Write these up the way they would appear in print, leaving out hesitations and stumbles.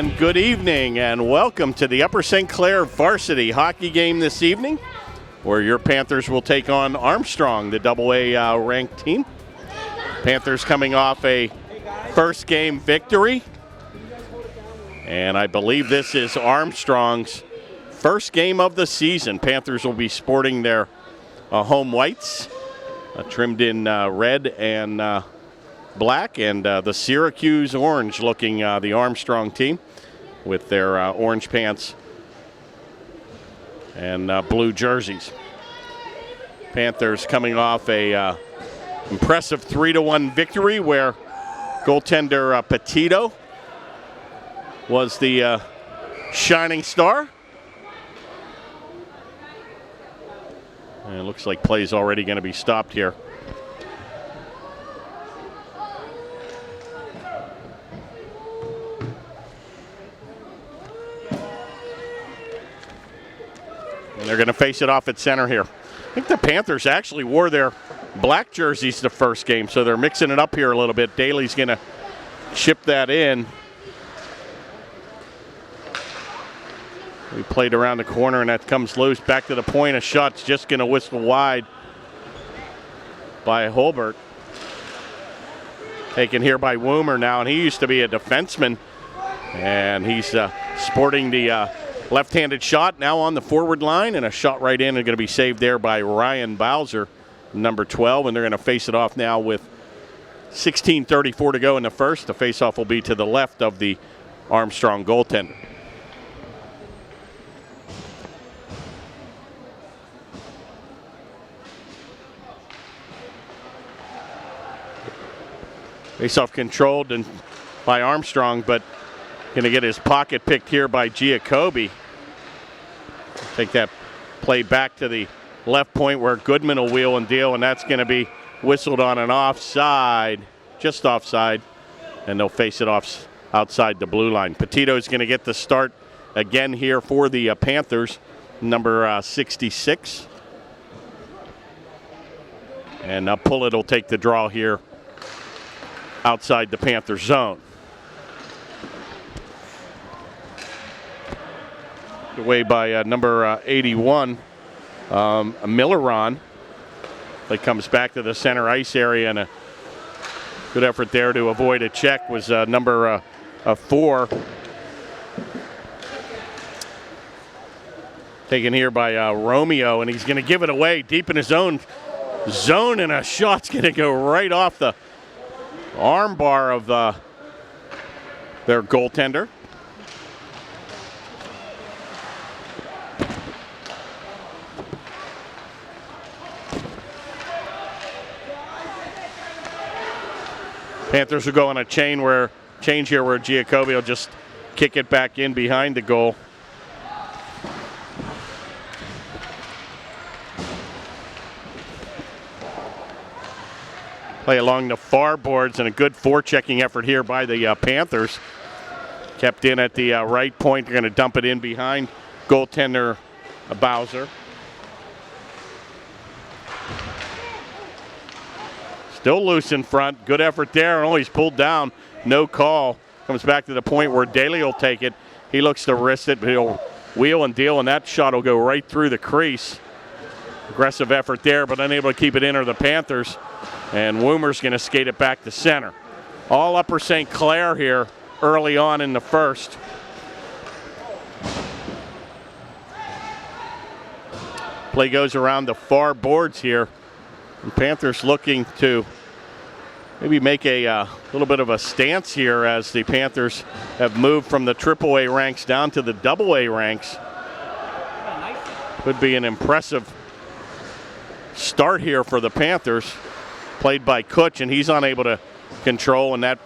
And good evening and welcome to the Upper St. Clair varsity hockey game this evening, where your Panthers will take on Armstrong, the AA ranked team. Panthers coming off a first game victory, and I believe this is Armstrong's first game of the season. Panthers will be sporting their home whites, trimmed in red and black, and the Syracuse orange looking the Armstrong team with their orange pants and blue jerseys. Panthers coming off a impressive 3-1 victory where goaltender Petito was the shining star. And it looks like play's already going to be stopped here. And they're going to face it off at center here. I think the Panthers actually wore their black jerseys the first game, so they're mixing it up here a little bit. Daly's going to chip that in. We played around the corner, and that comes loose. Back to the point. A shot's just going to whistle wide by Holbert. Taken here by Woomer now, and he used to be a defenseman. And he's sporting the left-handed shot now on the forward line, and a shot right in and going to be saved there by Ryan Bowser, number 12, and they're going to face it off now with 16:34 to go in the first. The face-off will be to the left of the Armstrong goaltender. Face-off controlled and by Armstrong, but going to get his pocket picked here by Giacobbe. Take that play back to the left point where Goodman will wheel and deal, and that's going to be whistled on an offside, just offside, and they'll face it off outside the blue line. Petito's going to get the start again here for the Panthers, number 66. And Pullet will take the draw here outside the Panther zone. Away by number 81, Milleron. Play comes back to the center ice area, and a good effort there to avoid a check was number 4. Taken here by Romeo, and he's going to give it away deep in his own zone, and a shot's going to go right off the arm bar of their goaltender. Panthers will go on a change here where Giacobbe will just kick it back in behind the goal. Play along the far boards, and a good forechecking effort here by the Panthers. Kept in at the right point. They're going to dump it in behind goaltender Bowser. Still loose in front. Good effort there. Oh, he's pulled down. No call. Comes back to the point where Daly will take it. He looks to wrist it, but he'll wheel and deal, and that shot will go right through the crease. Aggressive effort there, but unable to keep it in are the Panthers. And Woomer's going to skate it back to center. All Upper St. Clair here early on in the first. Play goes around the far boards here. And Panthers looking to maybe make a little bit of a stance here as the Panthers have moved from the AAA ranks down to the AA ranks. Could be an impressive start here for the Panthers. Played by Kutch, and he's unable to control, and that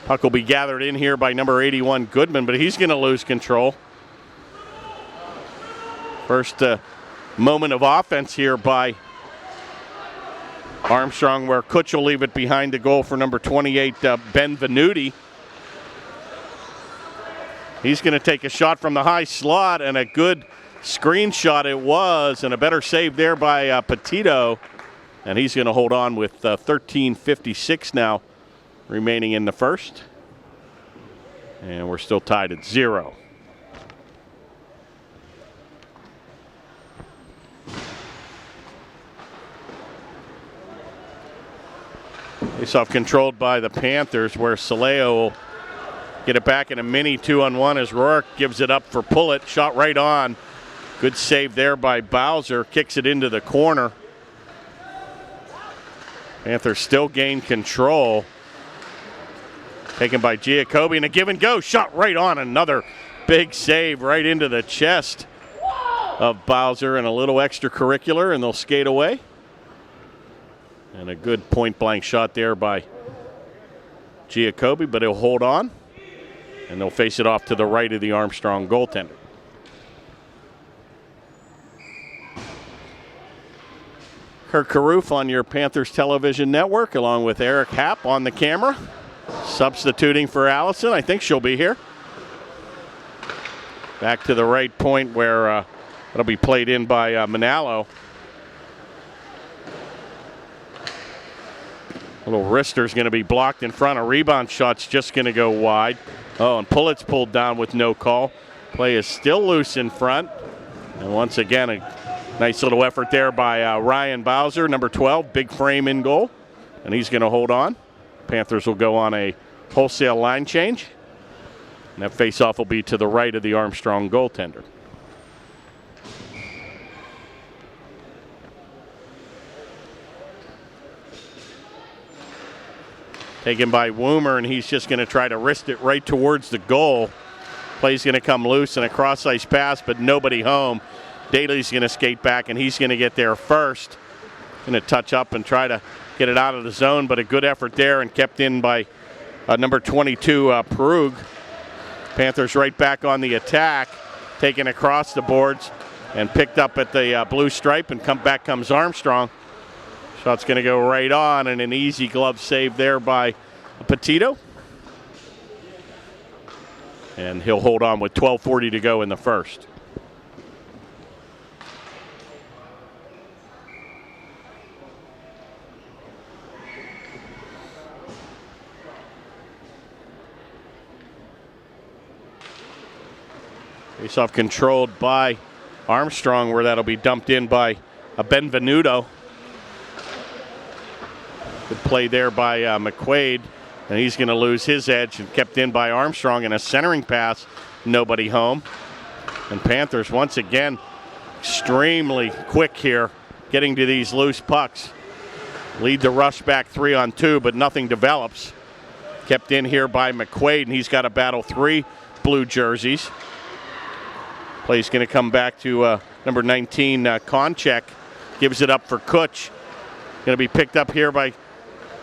puck will be gathered in here by number 81, Goodman, but he's going to lose control. First moment of offense here by Armstrong, where Kutch will leave it behind the goal for number 28, Ben Venuti. He's going to take a shot from the high slot, and a good screen shot it was, and a better save there by Petito. And he's going to hold on with 13:56 now remaining in the first. And we're still tied at 0. Faceoff controlled by the Panthers, where Saleo will get it back in a mini 2-on-1 as Rourke gives it up for Pullet. Shot right on. Good save there by Bowser. Kicks it into the corner. Panthers still gain control. Taken by Giacobbe, and a give and go. Shot right on. Another big save right into the chest of Bowser, and a little extracurricular, and they'll skate away. And a good point blank shot there by Giacobbe, but he'll hold on. And they'll face it off to the right of the Armstrong goaltender. Kirk Carruth on your Panthers television network, along with Eric Happ on the camera. Substituting for Allison. I think she'll be here. Back to the right point where it'll be played in by Manalo. Little wrister's going to be blocked in front. A rebound shot's just going to go wide. Oh, and Pullett's pulled down with no call. Play is still loose in front. And once again, a nice little effort there by Ryan Bowser, number 12, big frame in goal. And he's going to hold on. Panthers will go on a wholesale line change. And that faceoff will be to the right of the Armstrong goaltender. Taken by Woomer, and he's just going to try to wrist it right towards the goal. Play's going to come loose and a cross-ice pass, but nobody home. Daly's going to skate back, and he's going to get there first. Going to touch up and try to get it out of the zone, but a good effort there and kept in by number 22, Perug. Panthers right back on the attack, taken across the boards and picked up at the blue stripe, and back comes Armstrong. Shot's going to go right on, and an easy glove save there by Petito. And he'll hold on with 12:40 to go in the first. Faceoff controlled by Armstrong, where that'll be dumped in by Benvenuto. Good play there by McQuaid, and he's going to lose his edge, and kept in by Armstrong, and a centering pass, nobody home. And Panthers once again extremely quick here, getting to these loose pucks. Lead the rush back 3-on-2, but nothing develops. Kept in here by McQuaid, and he's got to battle 3 blue jerseys. Play's going to come back to number 19, Konchek. Gives it up for Kutch. Going to be picked up here by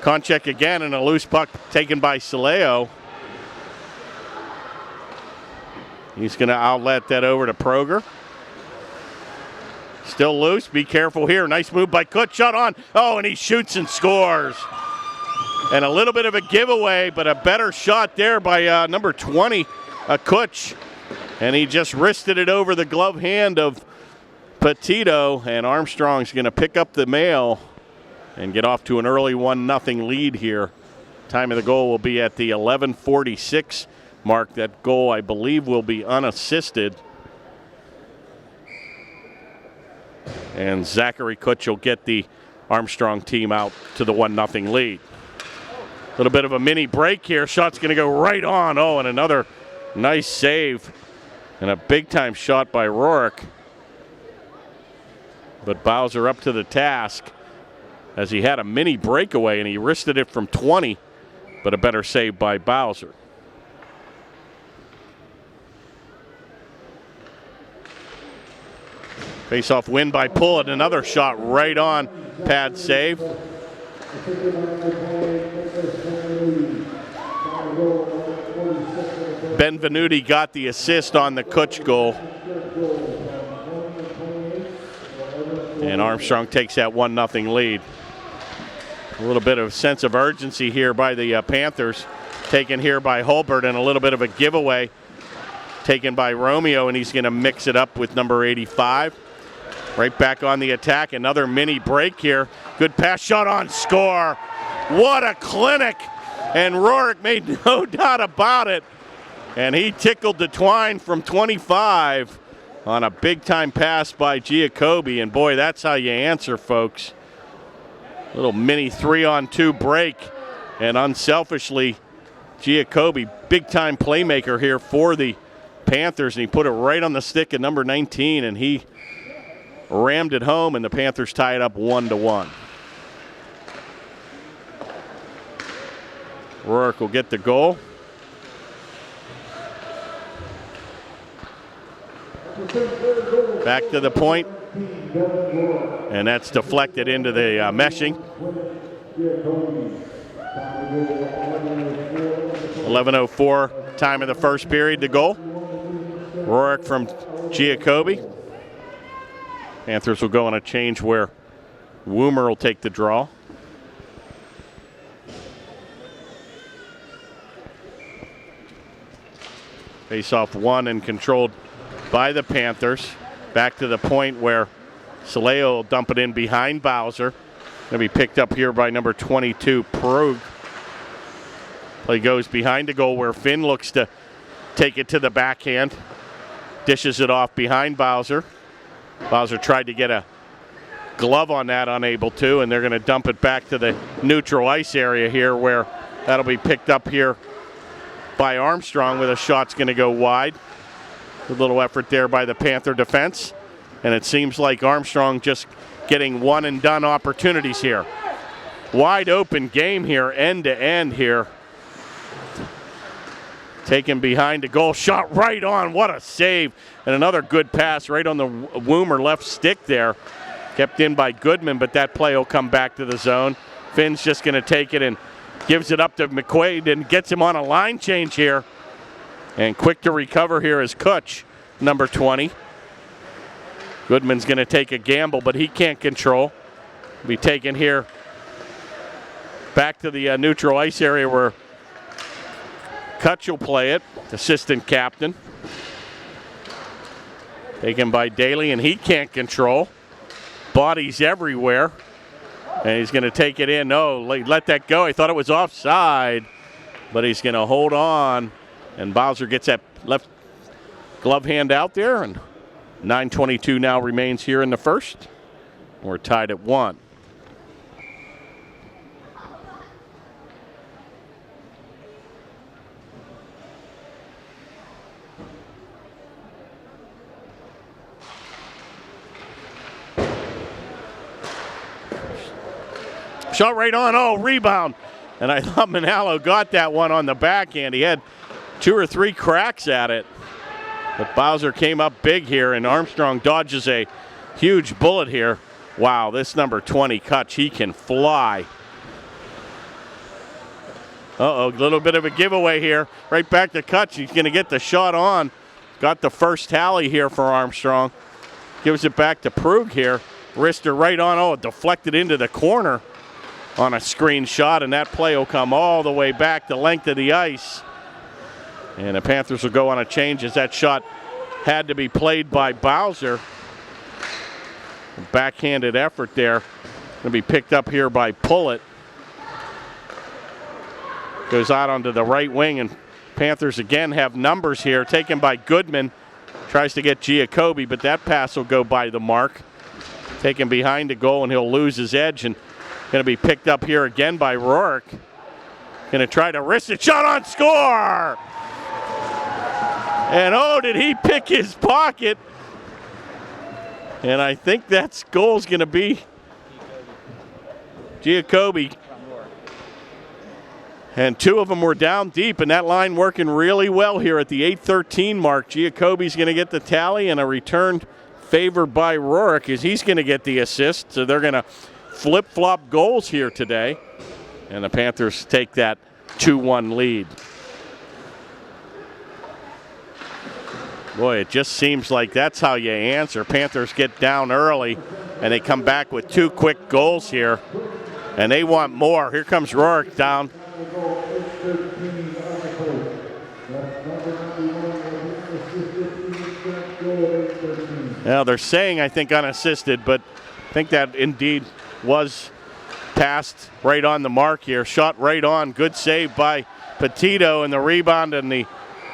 Konchek again, and a loose puck taken by Saleo. He's going to outlet that over to Proger. Still loose. Be careful here. Nice move by Kutch. Shot on. Oh, and he shoots and scores. And a little bit of a giveaway, but a better shot there by number 20, Kutch. And he just wristed it over the glove hand of Petito, and Armstrong's going to pick up the mail and get off to an early 1-0 lead here. Time of the goal will be at the 11:46 mark. That goal, I believe, will be unassisted. And Zachary Kutch will get the Armstrong team out to the 1-0 lead. A little bit of a mini break here. Shot's going to go right on. Oh, and another nice save. And a big-time shot by Rourke. But Bowser up to the task, as he had a mini breakaway, and he wristed it from 20, but a better save by Bowser. Face-off win by Pullet. Another shot right on. Pad save. Benvenuti got the assist on the Kutch goal. And Armstrong takes that 1-0 lead. A little bit of sense of urgency here by the Panthers. Taken here by Holbert, and a little bit of a giveaway taken by Romeo, and he's going to mix it up with number 85. Right back on the attack. Another mini break here. Good pass, shot on, score. What a clinic. And Rourke made no doubt about it. And he tickled the twine from 25 on a big-time pass by Giacobbe. And, boy, that's how you answer, folks. Little mini 3-on-2 break. And unselfishly, Giacobbe, big-time playmaker here for the Panthers. And he put it right on the stick at number 19, and he rammed it home, and the Panthers tie it up 1-1. Rourke will get the goal. Back to the point, and that's deflected into the meshing. 11:04 time of the first period, the goal. Rourke from Giacobbe. Panthers will go on a change where Woomer will take the draw. Face-off won and controlled by the Panthers. Back to the point where Saleo will dump it in behind Bowser. Going to be picked up here by number 22, Prug. Play goes behind the goal where Finn looks to take it to the backhand. Dishes it off behind Bowser. Bowser tried to get a glove on that, unable to, and they're going to dump it back to the neutral ice area here where that'll be picked up here by Armstrong with a shot's going to go wide. A little effort there by the Panther defense, and it seems like Armstrong just getting one-and-done opportunities here. Wide open game here, end-to-end here. Taken behind the goal, shot right on, what a save. And another good pass right on the Woomer left stick there. Kept in by Goodman, but that play will come back to the zone. Finn's just going to take it and gives it up to McQuaid and gets him on a line change here. And quick to recover here is Kutch, number 20. Goodman's going to take a gamble, but he can't control. Be taken here back to the neutral ice area where Kutch will play it, assistant captain. Taken by Daly, and he can't control. Bodies everywhere. And he's going to take it in. No, let that go. I thought it was offside, but he's going to hold on. And Bowser gets that left glove hand out there, and 9:22 now remains here in the first. We're tied at 1. Shot right on, oh, rebound. And I thought Manalo got that one on the backhand. He had 2 or 3 cracks at it. But Bowser came up big here, and Armstrong dodges a huge bullet here. Wow, this number 20, Kutch, he can fly. Uh-oh, a little bit of a giveaway here. Right back to Kutch. He's going to get the shot on. Got the first tally here for Armstrong. Gives it back to Prug here. Wrister right on. Oh, deflected into the corner on a screen shot, and that play will come all the way back the length of the ice. And the Panthers will go on a change as that shot had to be played by Bowser. A backhanded effort there. Going to be picked up here by Pullett. Goes out onto the right wing, and Panthers again have numbers here. Taken by Goodman. Tries to get Giacobbe, but that pass will go by the mark. Taken behind the goal, and he'll lose his edge. And going to be picked up here again by Rourke. Going to try to wrist it. Shot on, score! And oh, did he pick his pocket? And I think that goal's going to be Giacobbe. And 2 of them were down deep, and that line working really well here at the 8:13 mark. Giacobbe's going to get the tally, and a return favored by Rourke as he's going to get the assist. So they're going to flip-flop goals here today. And the Panthers take that 2-1 lead. Boy, it just seems like that's how you answer. Panthers get down early, and they come back with 2 quick goals here. And they want more. Here comes Rourke down. Now they're saying, I think, unassisted, but I think that indeed was passed right on the mark here. Shot right on. Good save by Petito, and the rebound and the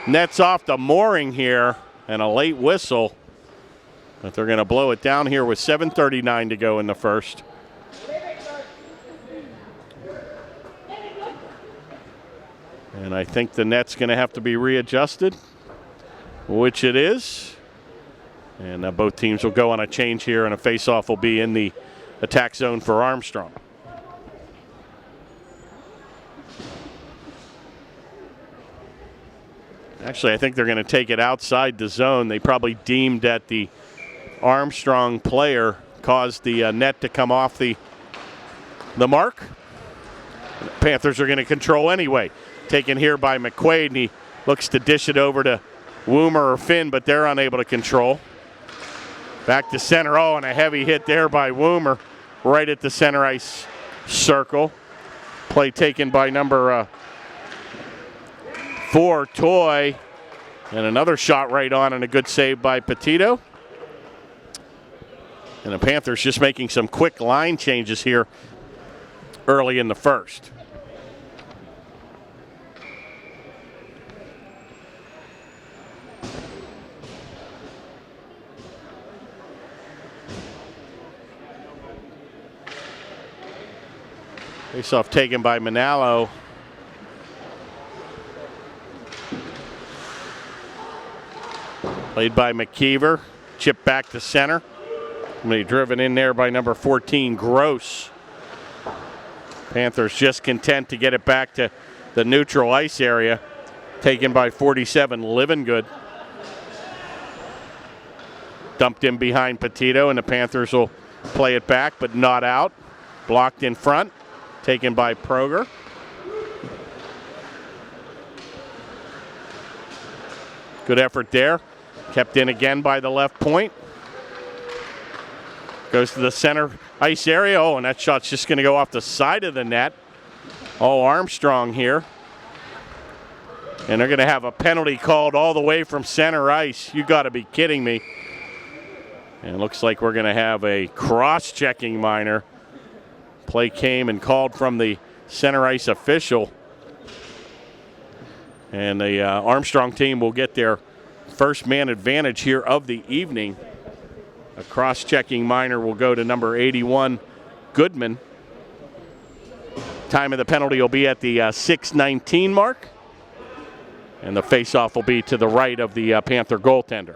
Nets off the mooring here, and a late whistle. But they're going to blow it down here with 7:39 to go in the first. And I think the net's going to have to be readjusted, which it is. And both teams will go on a change here, and a face-off will be in the attack zone for Armstrong. Actually, I think they're going to take it outside the zone. They probably deemed that the Armstrong player caused the net to come off the mark. The Panthers are going to control anyway. Taken here by McQuaid, and he looks to dish it over to Woomer or Finn, but they're unable to control. Back to center. Oh, and a heavy hit there by Woomer right at the center ice circle. Play taken by number 4, Toy. And another shot right on, and a good save by Petito. And the Panthers just making some quick line changes here early in the first. Face-off taken by Manalo. Played by McKeever. Chip back to center. Driven in there by number 14, Gross. Panthers just content to get it back to the neutral ice area. Taken by 47, Livingood. Dumped in behind Petito, and the Panthers will play it back, but not out. Blocked in front. Taken by Proger. Good effort there. Kept in again by the left point. Goes to the center ice area. Oh, and that shot's just going to go off the side of the net. Oh, Armstrong here. And they're going to have a penalty called all the way from center ice. You got to be kidding me. And it looks like we're going to have a cross-checking minor. Play came and called from the center ice official. And the Armstrong team will get their first man advantage here of the evening. A cross-checking minor will go to number 81, Goodman. Time of the penalty will be at the 6:19 mark. And the face-off will be to the right of the Panther goaltender.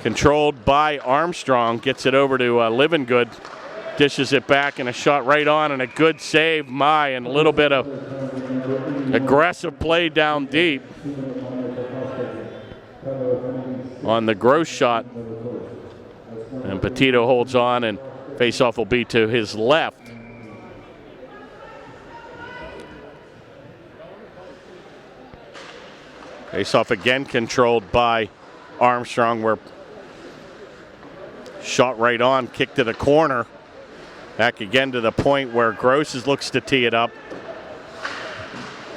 Controlled by Armstrong, gets it over to Livingood, dishes it back, and a shot right on, and a good save, and a little bit of aggressive play down deep on the Gross shot. And Petito holds on, and faceoff will be to his left. Faceoff again controlled by Armstrong, where shot right on, kick to the corner. Back again to the point where Gross looks to tee it up.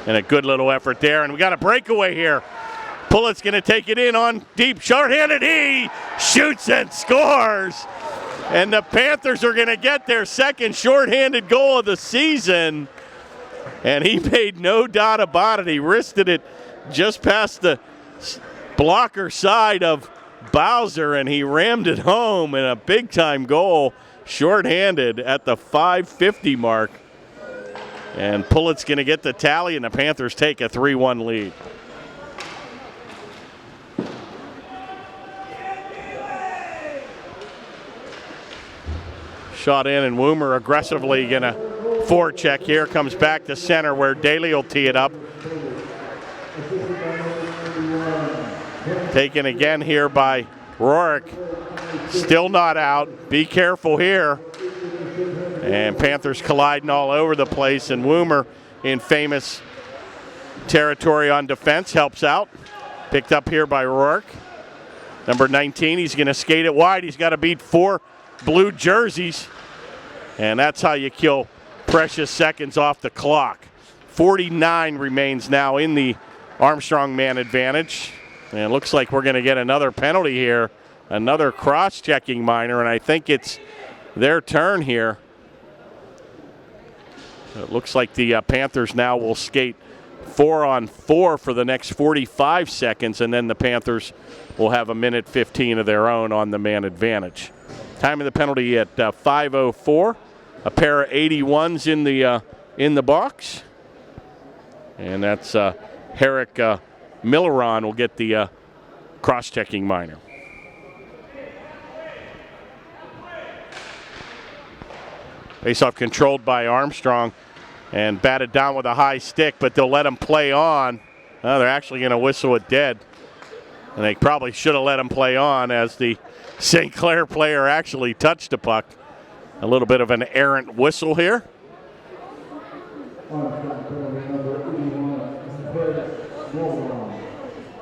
And a good little effort there. And we got a breakaway here. Pullett's going to take it in on deep, short-handed. He shoots and scores. And the Panthers are going to get their second short-handed goal of the season. And he made no doubt about it. He wristed it just past the blocker side of Bowser, and he rammed it home in a big-time goal, short-handed at the 5:50 mark. And Pullett's going to get the tally, and the Panthers take a 3-1 lead. Shot in, and Woomer aggressively going to forecheck here. Comes back to center where Daly will tee it up. Taken again here by Rourke. Still not out. Be careful here. And Panthers colliding all over the place, and Woomer in famous territory on defense helps out. Picked up here by Rourke. Number 19, he's going to skate it wide. He's got to beat 4 blue jerseys. And that's how you kill precious seconds off the clock. 49 remains now in the Armstrong man advantage. And it looks like we're going to get another penalty here. Another cross-checking minor, and I think it's their turn here. It looks like the Panthers now will skate 4-on-4 for the next 45 seconds, and then the Panthers will have a minute 15 of their own on the man advantage. Time of the penalty at 5:04. A pair of 81s in the box, and that's Herrick Milleron will get the cross-checking minor. Face-off controlled by Armstrong and batted down with a high stick, but they'll let him play on. They're actually going to whistle it dead. And they probably should have let him play on, as the St. Clair player actually touched the puck. A little bit of an errant whistle here.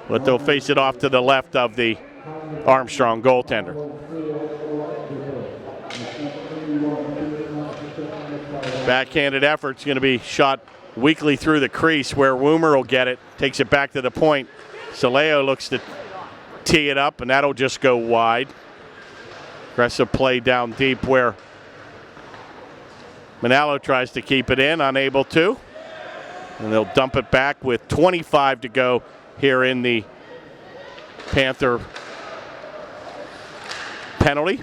But they'll face it off to the left of the Armstrong goaltender. Backhanded effort's going to be shot weakly through the crease, where Woomer will get it. Takes it back to the point. Saleo looks to tee it up, and that'll just go wide. Aggressive play down deep where Manalo tries to keep it in, unable to. And they'll dump it back with 25 to go here in the Panther penalty.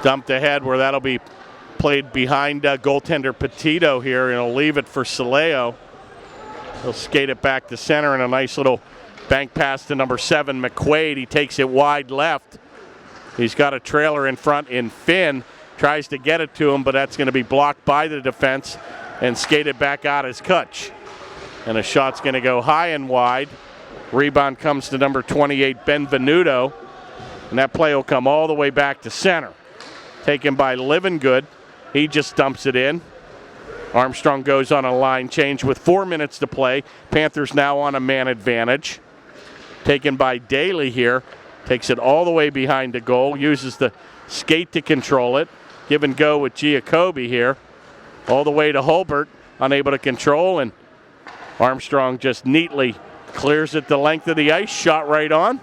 Dumped ahead, where that'll be played behind goaltender Petito here, and he'll leave it for Saleo. He'll skate it back to center, and a nice little bank pass to number 7, McQuaid. He takes it wide left. He's got a trailer in front in Finn. Tries to get it to him, but that's going to be blocked by the defense and skated back out as Kutch. And a shot's going to go high and wide. Rebound comes to number 28, Benvenuto. And that play will come all the way back to center. Taken by Livingood. He just dumps it in. Armstrong goes on a line change with 4 minutes to play. Panthers now on a man advantage. Taken by Daly here. Takes it all the way behind the goal. Uses the skate to control it. Give and go with Giacobbe here. All the way to Holbert. Unable to control, and Armstrong just neatly clears it the length of the ice. Shot right on.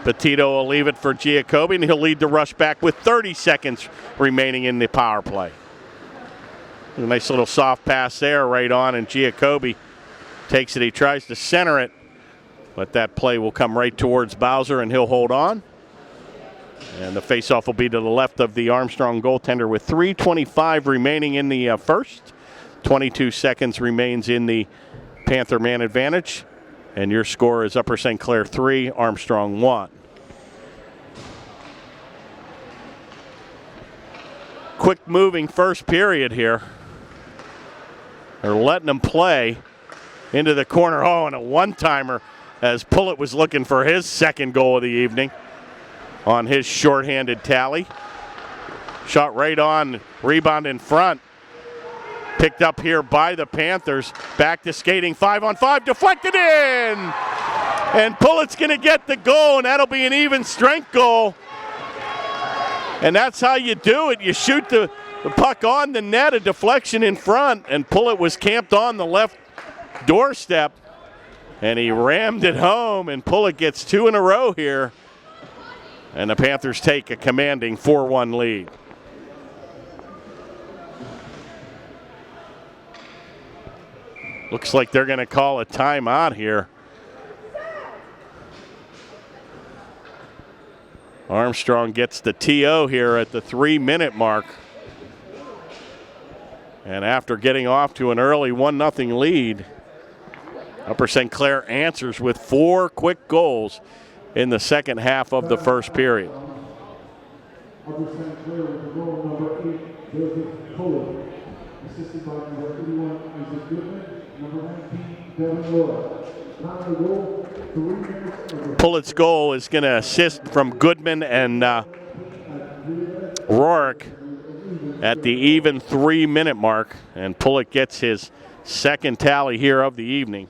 Petito will leave it for Giacobbe, and he'll lead the rush back with 30 seconds remaining in the power play. A nice little soft pass there right on, and Giacobbe takes it. He tries to center it, but that play will come right towards Bowser, and he'll hold on. And the faceoff will be to the left of the Armstrong goaltender with 3:25 remaining in the first. 22 seconds remains in the Panther man advantage. And your score is Upper St. Clair 3, Armstrong 1. Quick moving first period here. They're letting them play into the corner. Oh, and a one-timer as Pullet was looking for his second goal of the evening on his shorthanded tally. Shot right on, rebound in front. Picked up here by the Panthers. Back to skating, 5-on-5, deflected in! And Pullett's going to get the goal, and that'll be an even strength goal. And that's how you do it. You shoot the puck on the net, a deflection in front, and Pullet was camped on the left doorstep. And he rammed it home, and Pullet gets 2 in a row here. And the Panthers take a commanding 4-1 lead. Looks like they're going to call a timeout here. Armstrong gets the TO here at the 3-minute mark. And after getting off to an early 1-0 lead, Upper St. Clair answers with 4 quick goals in the second half of the first period. Upper St. Clair with goal number 8, Joseph Kohler, assisted by number 81, Isaac Goodman, number 19, Devin Lloyd. Time to goal, 3 minutes. Pullett's goal is going to assist from Goodman and Rourke at the even 3-minute mark, and Pullett gets his second tally here of the evening.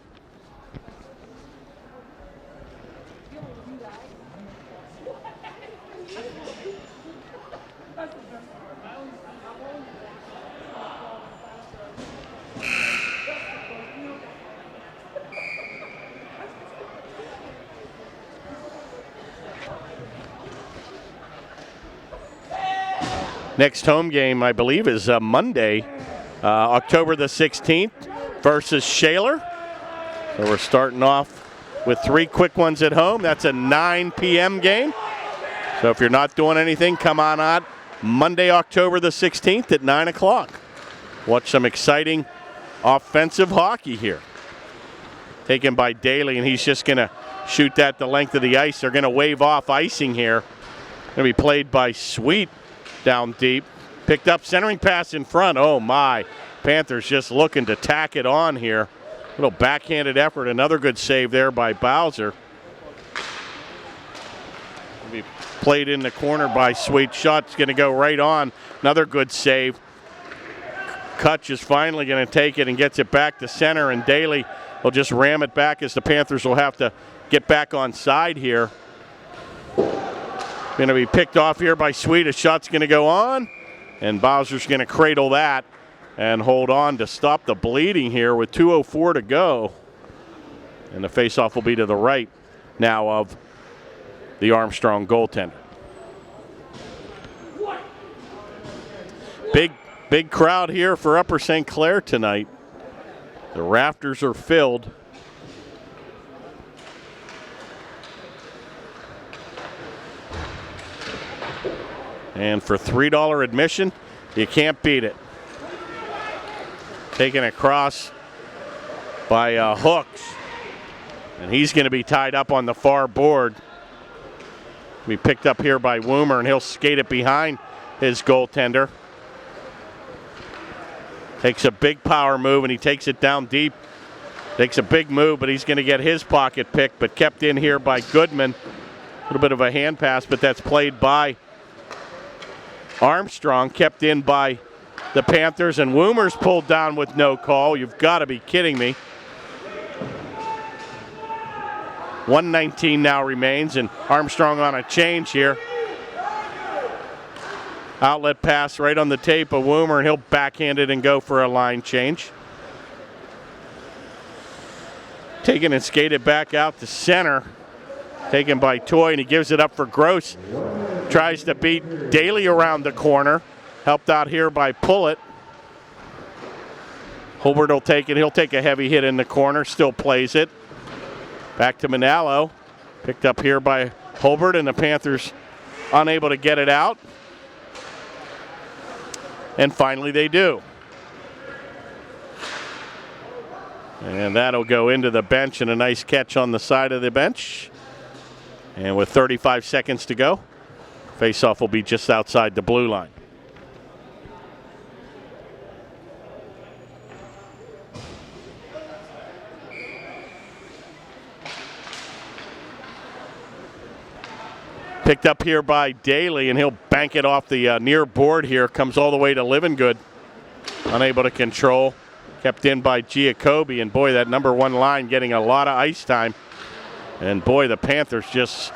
Next home game, I believe, is Monday, October the 16th versus Shaler. So we're starting off with 3 quick ones at home. That's a 9 p.m. game. So if you're not doing anything, come on out Monday, October the 16th at 9 o'clock. Watch some exciting offensive hockey here. Taken by Daly, and he's just going to shoot that the length of the ice. They're going to wave off icing here. Going to be played by Sweet down deep. Picked up centering pass in front. Oh, my. Panthers just looking to tack it on here. Little backhanded effort. Another good save there by Bowser. Be played in the corner by Sweet. Shot's going to go right on. Another good save. Kutch is finally going to take it and gets it back to center, and Daly will just ram it back as the Panthers will have to get back on side here. Going to be picked off here by Sweet. A shot's going to go on, and Bowser's going to cradle that and hold on to stop the bleeding here with 2:04 to go. And the faceoff will be to the right now of the Armstrong goaltender. Big crowd here for Upper St. Clair tonight. The rafters are filled. And for $3 admission, you can't beat it. Taken across by Hooks. And he's going to be tied up on the far board. Be picked up here by Woomer, and he'll skate it behind his goaltender. Takes a big power move, and he takes it down deep. Takes a big move, but he's going to get his pocket picked, but kept in here by Goodman. A little bit of a hand pass, but that's played by Armstrong, kept in by the Panthers, and Woomer's pulled down with no call. You've got to be kidding me. 1:19 now remains, and Armstrong on a change here. Outlet pass right on the tape of Woomer, and he'll backhand it and go for a line change. Taken and skated back out to center. Taken by Toy, and he gives it up for Gross. Tries to beat Daly around the corner. Helped out here by Pullett. Holbert will take it. He'll take a heavy hit in the corner. Still plays it. Back to Manalo. Picked up here by Holbert, and the Panthers unable to get it out. And finally they do. And that'll go into the bench, and a nice catch on the side of the bench. And with 35 seconds to go, faceoff will be just outside the blue line. Picked up here by Daly, and he'll bank it off the near board here. Comes all the way to Livingood. Unable to control. Kept in by Giacobbe, and boy, that number 1 line getting a lot of ice time. And boy, the Panthers just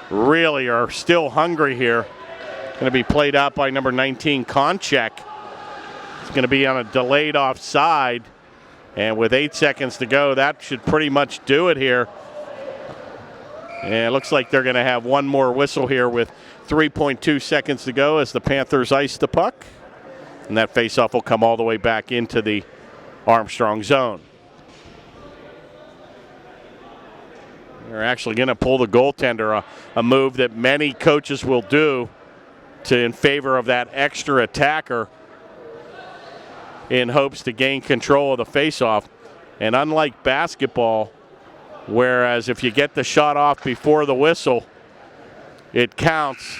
really are still hungry here. Going to be played out by number 19, Konchek. It's going to be on a delayed offside. And with 8 seconds to go, that should pretty much do it here. And it looks like they're going to have one more whistle here with 3.2 seconds to go as the Panthers ice the puck. And that faceoff will come all the way back into the Armstrong zone. They're actually going to pull the goaltender, a move that many coaches will do in favor of that extra attacker in hopes to gain control of the faceoff. And unlike basketball, whereas if you get the shot off before the whistle, it counts.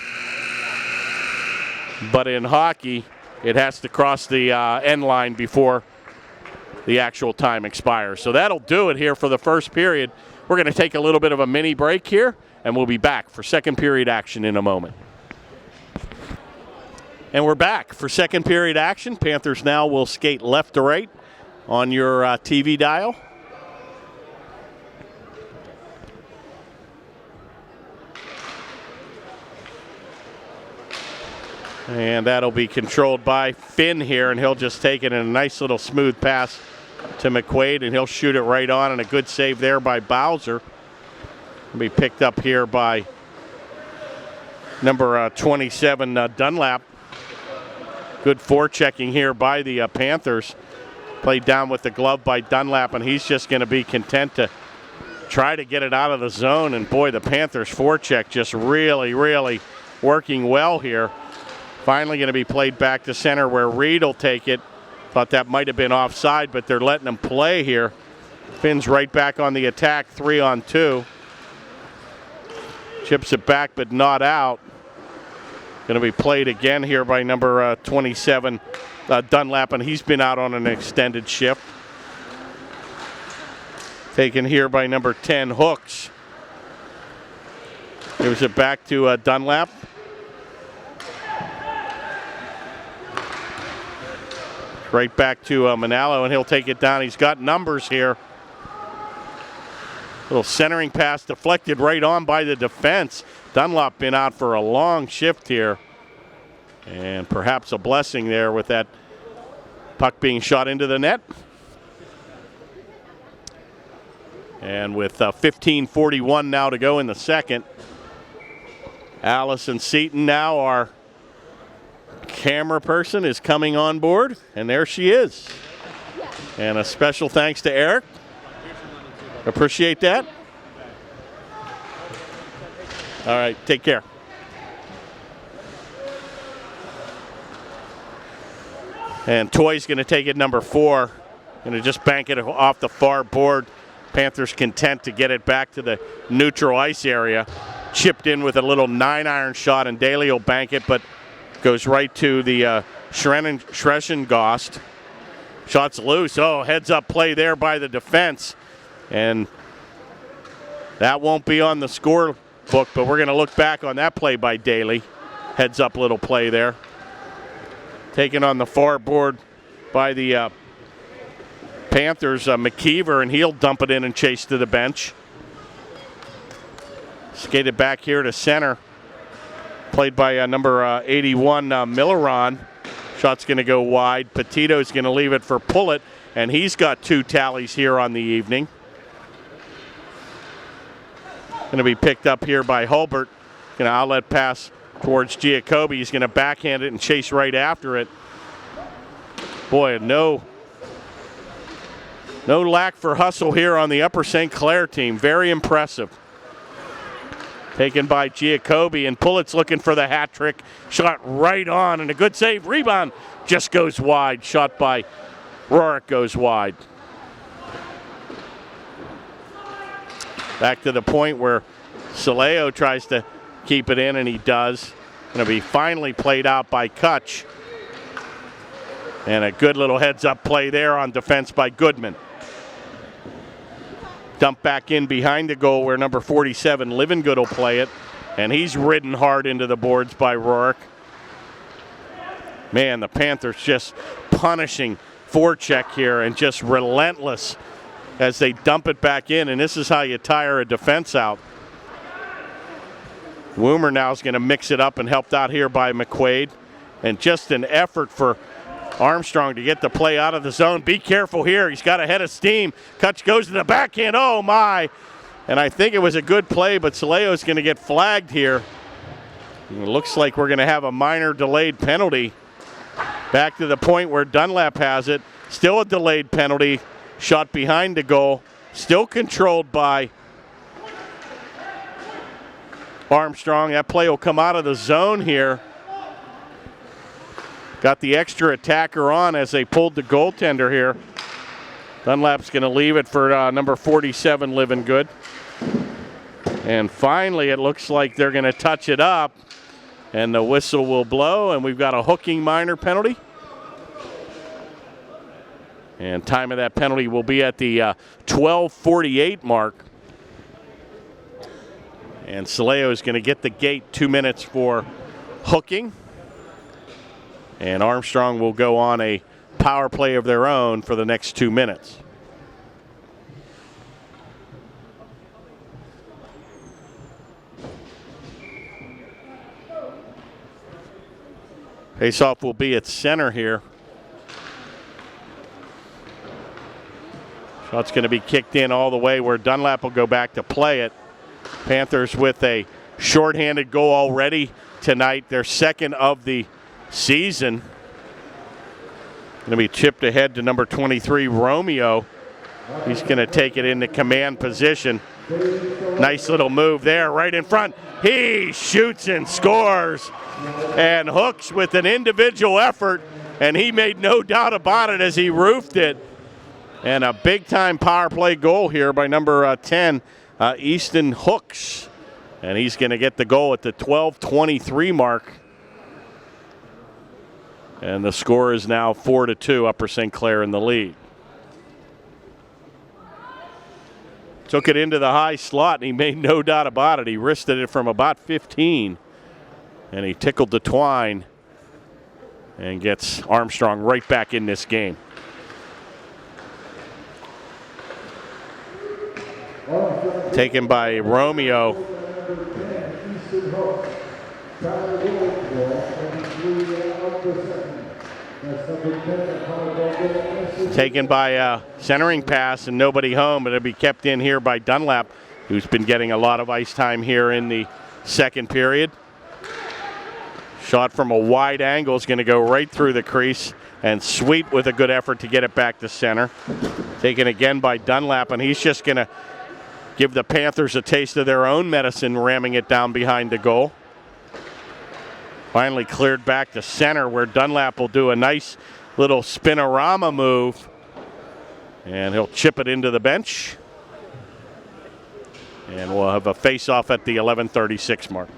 But in hockey, it has to cross the end line before the actual time expires. So that'll do it here for the first period. We're going to take a little bit of a mini break here, and we'll be back for second period action in a moment. And we're back for second period action. Panthers now will skate left to right on your TV dial. And that'll be controlled by Finn here, and he'll just take it in a nice little smooth pass to McQuaid, and he'll shoot it right on, and a good save there by Bowser. Will be picked up here by number 27, Dunlap. Good forechecking here by the Panthers. Played down with the glove by Dunlap, and he's just going to be content to try to get it out of the zone. And boy, the Panthers forecheck just really, really working well here. Finally going to be played back to center where Reed will take it. Thought that might have been offside, but they're letting him play here. Finn's right back on the attack, 3-on-2. Chips it back, but not out. Going to be played again here by number 27, Dunlap, and he's been out on an extended shift. Taken here by number 10, Hooks. Gives it back to Dunlap. Right back to Manalo, and he'll take it down. He's got numbers here. Little centering pass deflected right on by the defense. Dunlop been out for a long shift here. And perhaps a blessing there with that puck being shot into the net. And with 15:41 now to go in the second. Allison Seaton now, our camera person, is coming on board. And there she is. And a special thanks to Eric. Appreciate that. All right, take care. And Toy's going to take it, number 4. Going to just bank it off the far board. Panthers content to get it back to the neutral ice area. Chipped in with a little 9-iron shot, and Daly will bank it, but goes right to the Schreschengost. Shot's loose. Oh, heads-up play there by the defense. And that won't be on the score book, but we're going to look back on that play by Daly. Heads-up little play there. Taken on the far board by the Panthers, McKeever, and he'll dump it in and chase to the bench. Skated back here to center. Played by number 81, Milleron. Shot's going to go wide. Petito's going to leave it for Pullett, and he's got 2 tallies here on the evening. Going to be picked up here by Hulbert. Going to outlet pass towards Giacobbe. He's going to backhand it and chase right after it. Boy, no lack for hustle here on the Upper St. Clair team. Very impressive. Taken by Giacobbe, and Pullett's looking for the hat trick. Shot right on, and a good save. Rebound just goes wide. Shot by Rourke goes wide. Back to the point where Soleo tries to keep it in, and he does. Going to be finally played out by Kutch. And a good little heads-up play there on defense by Goodman. Dump back in behind the goal where number 47, Livengood, will play it. And he's ridden hard into the boards by Rourke. Man, the Panthers just punishing forecheck here and just relentless as they dump it back in, and this is how you tire a defense out. Woomer now is going to mix it up and helped out here by McQuaid. And just an effort for Armstrong to get the play out of the zone. Be careful here. He's got a head of steam. Kutch goes to the backhand. Oh, my. And I think it was a good play, but Soleo's going to get flagged here. It looks like we're going to have a minor delayed penalty. Back to the point where Dunlap has it. Still a delayed penalty. Shot behind the goal. Still controlled by Armstrong. That play will come out of the zone here. Got the extra attacker on as they pulled the goaltender here. Dunlap's going to leave it for number 47, Livengood. And finally, it looks like they're going to touch it up. And the whistle will blow, and we've got a hooking minor penalty. And time of that penalty will be at the 12:48 mark. And Soleo is going to get the gate, 2 minutes for hooking. And Armstrong will go on a power play of their own for the next 2 minutes. Faceoff will be at center here. Shot's going to be kicked in all the way where Dunlap will go back to play it. Panthers with a shorthanded goal already tonight, their second of the season. Going to be chipped ahead to number 23, Romeo. He's going to take it into command position. Nice little move there, right in front. He shoots and scores, and hooks with an individual effort, and he made no doubt about it as he roofed it. And a big-time power play goal here by number 10, Easton Hooks. And he's going to get the goal at the 12:23 mark. And the score is now 4-2, Upper St. Clair in the lead. Took it into the high slot, and he made no doubt about it. He wristed it from about 15, and he tickled the twine and gets Armstrong right back in this game. Taken by Romeo. Taken by a centering pass and nobody home, but it'll be kept in here by Dunlap, who's been getting a lot of ice time here in the second period. Shot from a wide angle is going to go right through the crease, and Sweet with a good effort to get it back to center. Taken again by Dunlap, and he's just going to give the Panthers a taste of their own medicine, ramming it down behind the goal. Finally cleared back to center, where Dunlap will do a nice little spinorama move, and he'll chip it into the bench. And we'll have a face-off at the 11:36 mark.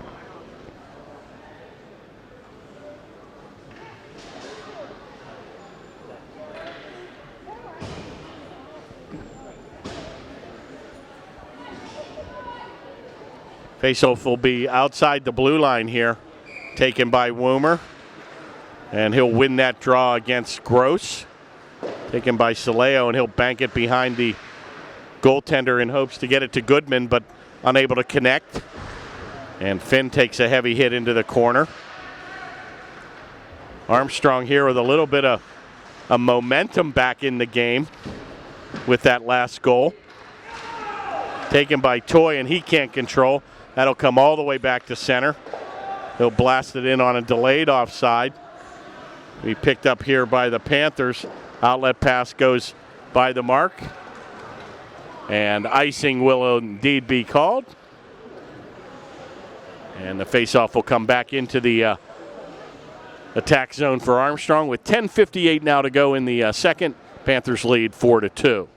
Face-off will be outside the blue line here, taken by Woomer. And he'll win that draw against Gross. Taken by Soleo, and he'll bank it behind the goaltender in hopes to get it to Goodman, but unable to connect. And Finn takes a heavy hit into the corner. Armstrong here with a little bit of a momentum back in the game with that last goal. Taken by Toy, and he can't control. That'll come all the way back to center. He'll blast it in on a delayed offside. Be picked up here by the Panthers. Outlet pass goes by the mark. And icing will indeed be called. And the faceoff will come back into the attack zone for Armstrong with 10:58 now to go in the second. Panthers lead 4-2.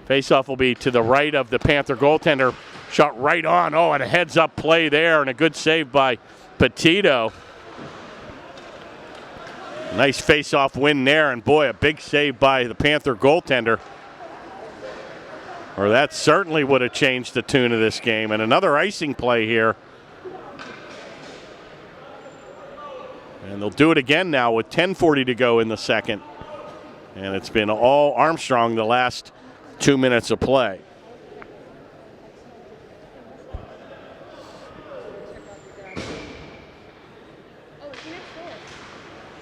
Faceoff will be to the right of the Panther goaltender. Shot right on. Oh, and a heads-up play there, and a good save by Petito. Nice faceoff win there, and boy, a big save by the Panther goaltender. Or that certainly would have changed the tune of this game. And another icing play here. And they'll do it again now with 10:40 to go in the second. And it's been all Armstrong the last 2 minutes of play.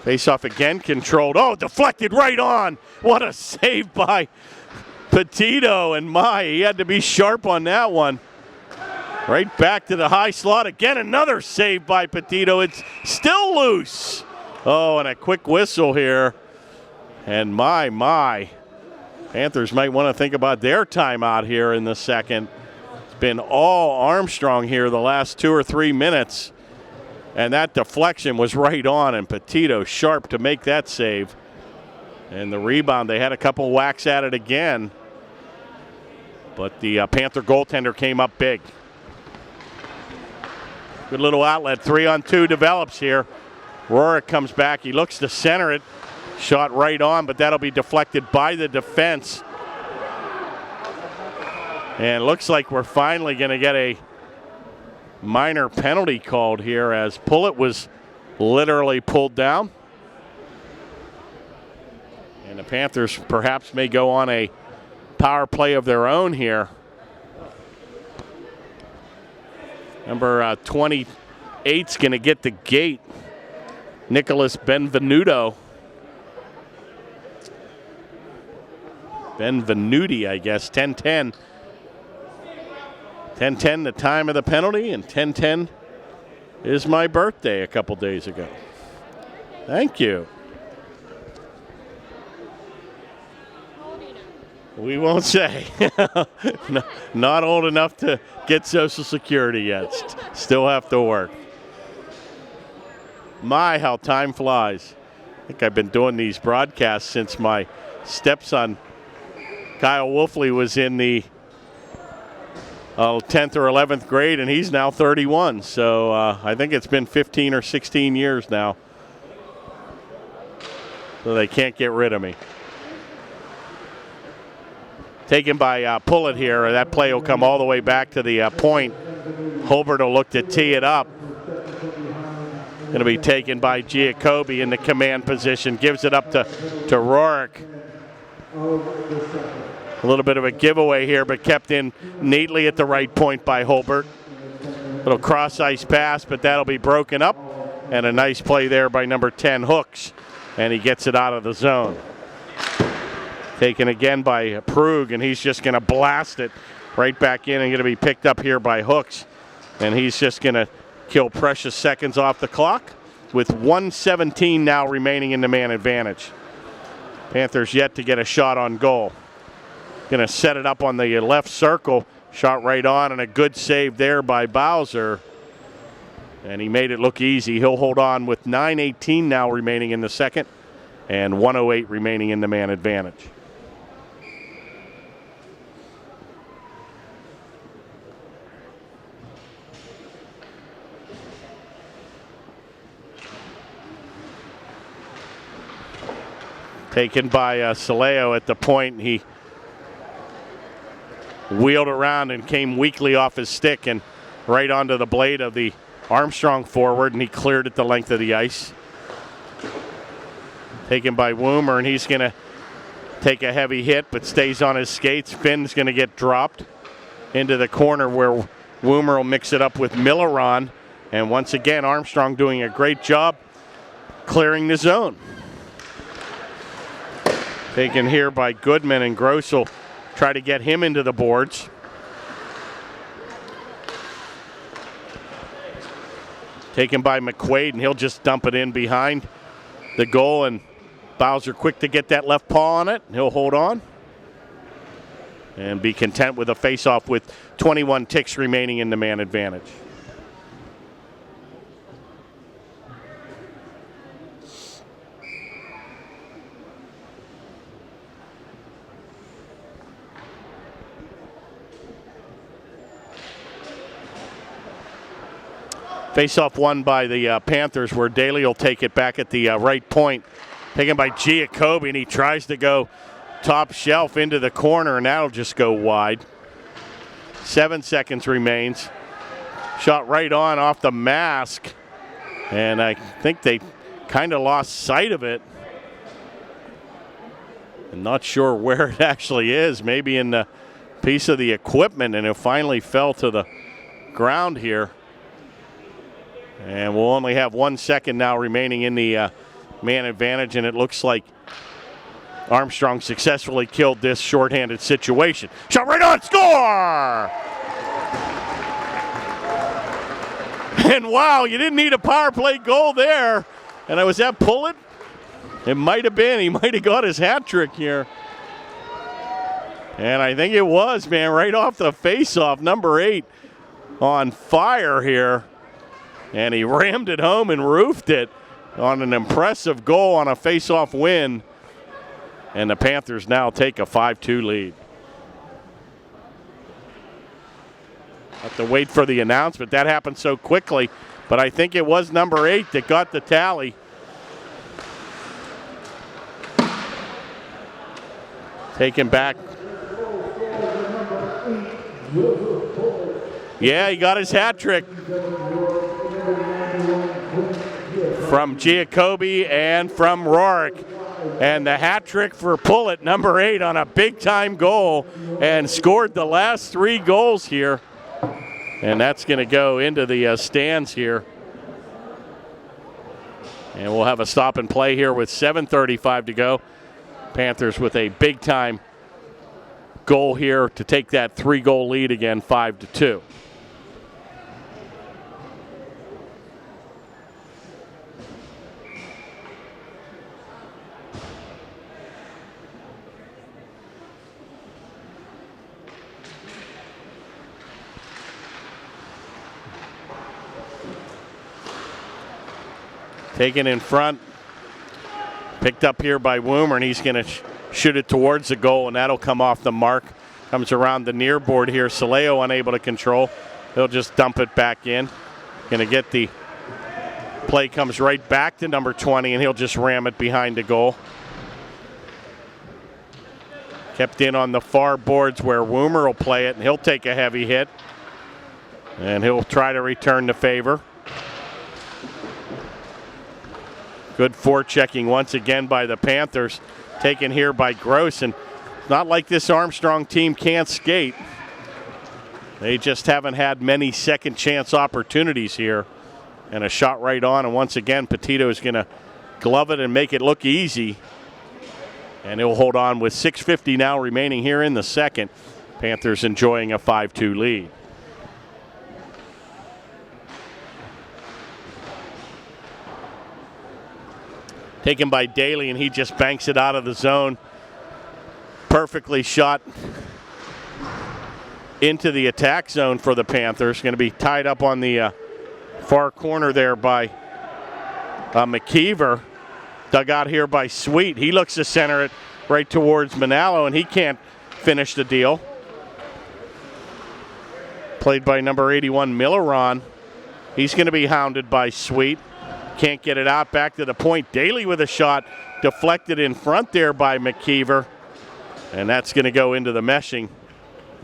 Face-off again, controlled. Oh, deflected right on. What a save by Petito, and he had to be sharp on that one. Right back to the high slot. Again, another save by Petito. It's still loose. Oh, and a quick whistle here. And my. Panthers might want to think about their timeout here in the second. It's been all Armstrong here the last 2 or 3 minutes. And that deflection was right on, and Petito sharp to make that save. And the rebound, they had a couple whacks at it again. But the Panther goaltender came up big. Good little outlet, 3-on-2 develops here. Rorik comes back, he looks to center it. Shot right on, but that'll be deflected by the defense. And looks like we're finally going to get a minor penalty called here, as Pullett was literally pulled down. And the Panthers perhaps may go on a power play of their own here. Number 28's going to get the gate. Nicholas Benvenuto. Benvenuti, I guess. 10-10. 10-10 the time of the penalty, and 10-10 is my birthday a couple days ago. Thank you. We won't say. No, not old enough to get Social Security yet. Still have to work. My, how time flies. I think I've been doing these broadcasts since my stepson, Kyle Wolfley, was in the 10th or 11th grade, and he's now 31. So I think it's been 15 or 16 years now. So they can't get rid of me. Taken by Pullet here. That play will come all the way back to the point. Holbert will look to tee it up. Going to be taken by Giacobbe in the command position. Gives it up to Rourke. A little bit of a giveaway here, but kept in neatly at the right point by Holbert. Little cross-ice pass, but that'll be broken up. And a nice play there by number 10, Hooks. And he gets it out of the zone. Taken again by Prug, and he's just going to blast it right back in and going to be picked up here by Hooks. And he's just going to kill precious seconds off the clock with 1:17 now remaining in the man advantage. Panthers yet to get a shot on goal. Going to set it up on the left circle. Shot right on, and a good save there by Bowser. And he made it look easy. He'll hold on with 9:18 now remaining in the second and 1:08 remaining in the man advantage. Taken by Saleo at the point. He wheeled around and came weakly off his stick and right onto the blade of the Armstrong forward, and he cleared it the length of the ice. Taken by Woomer, and he's going to take a heavy hit but stays on his skates. Finn's going to get dropped into the corner where Woomer will mix it up with Milleron. And once again, Armstrong doing a great job clearing the zone. Taken here by Goodman, and Gross will try to get him into the boards. Taken by McQuaid, and he'll just dump it in behind the goal, and Bowser quick to get that left paw on it. He'll hold on and be content with a face-off with 21 ticks remaining in the man advantage. Face-off won by the Panthers, where Daly will take it back at the right point. Taken by Giacobbe, and he tries to go top shelf into the corner, and that'll just go wide. 7 seconds remains. Shot right on off the mask, and I think they kind of lost sight of it. I'm not sure where it actually is. Maybe in the piece of the equipment, and it finally fell to the ground here. And we'll only have 1 second now remaining in the man advantage, and it looks like Armstrong successfully killed this shorthanded situation. Shot right on, score! And wow, you didn't need a power play goal there. And was that Pullet? It might have been. He might have got his hat trick here. And I think it was, man, right off the face-off. Number 8 on fire here. And he rammed it home and roofed it on an impressive goal on a face-off win. And the Panthers now take a 5-2 lead. Have to wait for the announcement. That happened so quickly. But I think it was number 8 that got the tally. Taken back. Yeah, he got his hat trick. From Giacobbe and from Rourke. And the hat trick for Pullet, number 8, on a big-time goal, and scored the last 3 goals here. And that's going to go into the stands here. And we'll have a stop and play here with 7:35 to go. Panthers with a big-time goal here to take that 3-goal lead again, 5-2. Taken in front, picked up here by Woomer, and he's going to shoot it towards the goal, and that'll come off the mark. Comes around the near board here. Saleo unable to control. He'll just dump it back in. Going to get the play, comes right back to number 20, and he'll just ram it behind the goal. Kept in on the far boards where Woomer will play it, and he'll take a heavy hit. And he'll try to return the favor. Good forechecking once again by the Panthers. Taken here by Gross, and it's not like this Armstrong team can't skate. They just haven't had many second chance opportunities here. And a shot right on, and once again Petito is going to glove it and make it look easy. And he'll hold on with 6:50 now remaining here in the second. Panthers enjoying a 5-2 lead. Taken by Daly, and he just banks it out of the zone. Perfectly shot into the attack zone for the Panthers. Going to be tied up on the far corner there by McKeever. Dug out here by Sweet. He looks to center it right towards Manalo, and he can't finish the deal. Played by number 81, Milleron. He's going to be hounded by Sweet. Can't get it out, back to the point. Daly with a shot, deflected in front there by McKeever. And that's going to go into the meshing.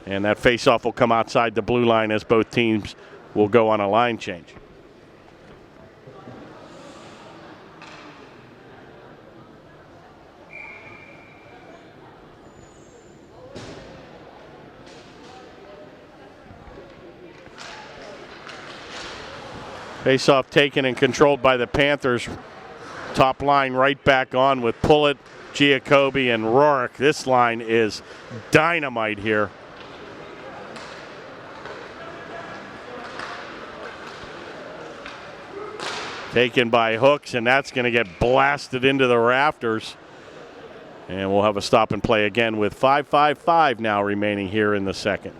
And that faceoff will come outside the blue line as both teams will go on a line change. Faceoff taken and controlled by the Panthers. Top line right back on with Pullet, Giacobbe, and Rourke. This line is dynamite here. Taken by Hooks, and that's going to get blasted into the rafters. And we'll have a stop and play again with 5:55 now remaining here in the second.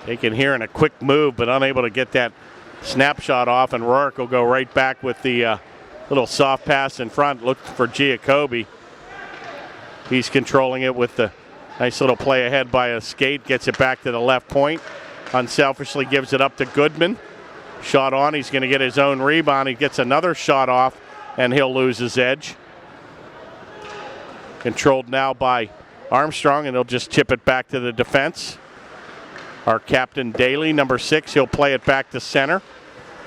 Taken here in a quick move, but unable to get that snapshot off, and Rourke will go right back with the little soft pass in front. Look for Giacobbe. He's controlling it with the nice little play ahead by a skate. Gets it back to the left point. Unselfishly gives it up to Goodman. Shot on. He's going to get his own rebound. He gets another shot off, and he'll lose his edge. Controlled now by Armstrong, and he'll just chip it back to the defense. Our captain Daly, number 6, he'll play it back to center.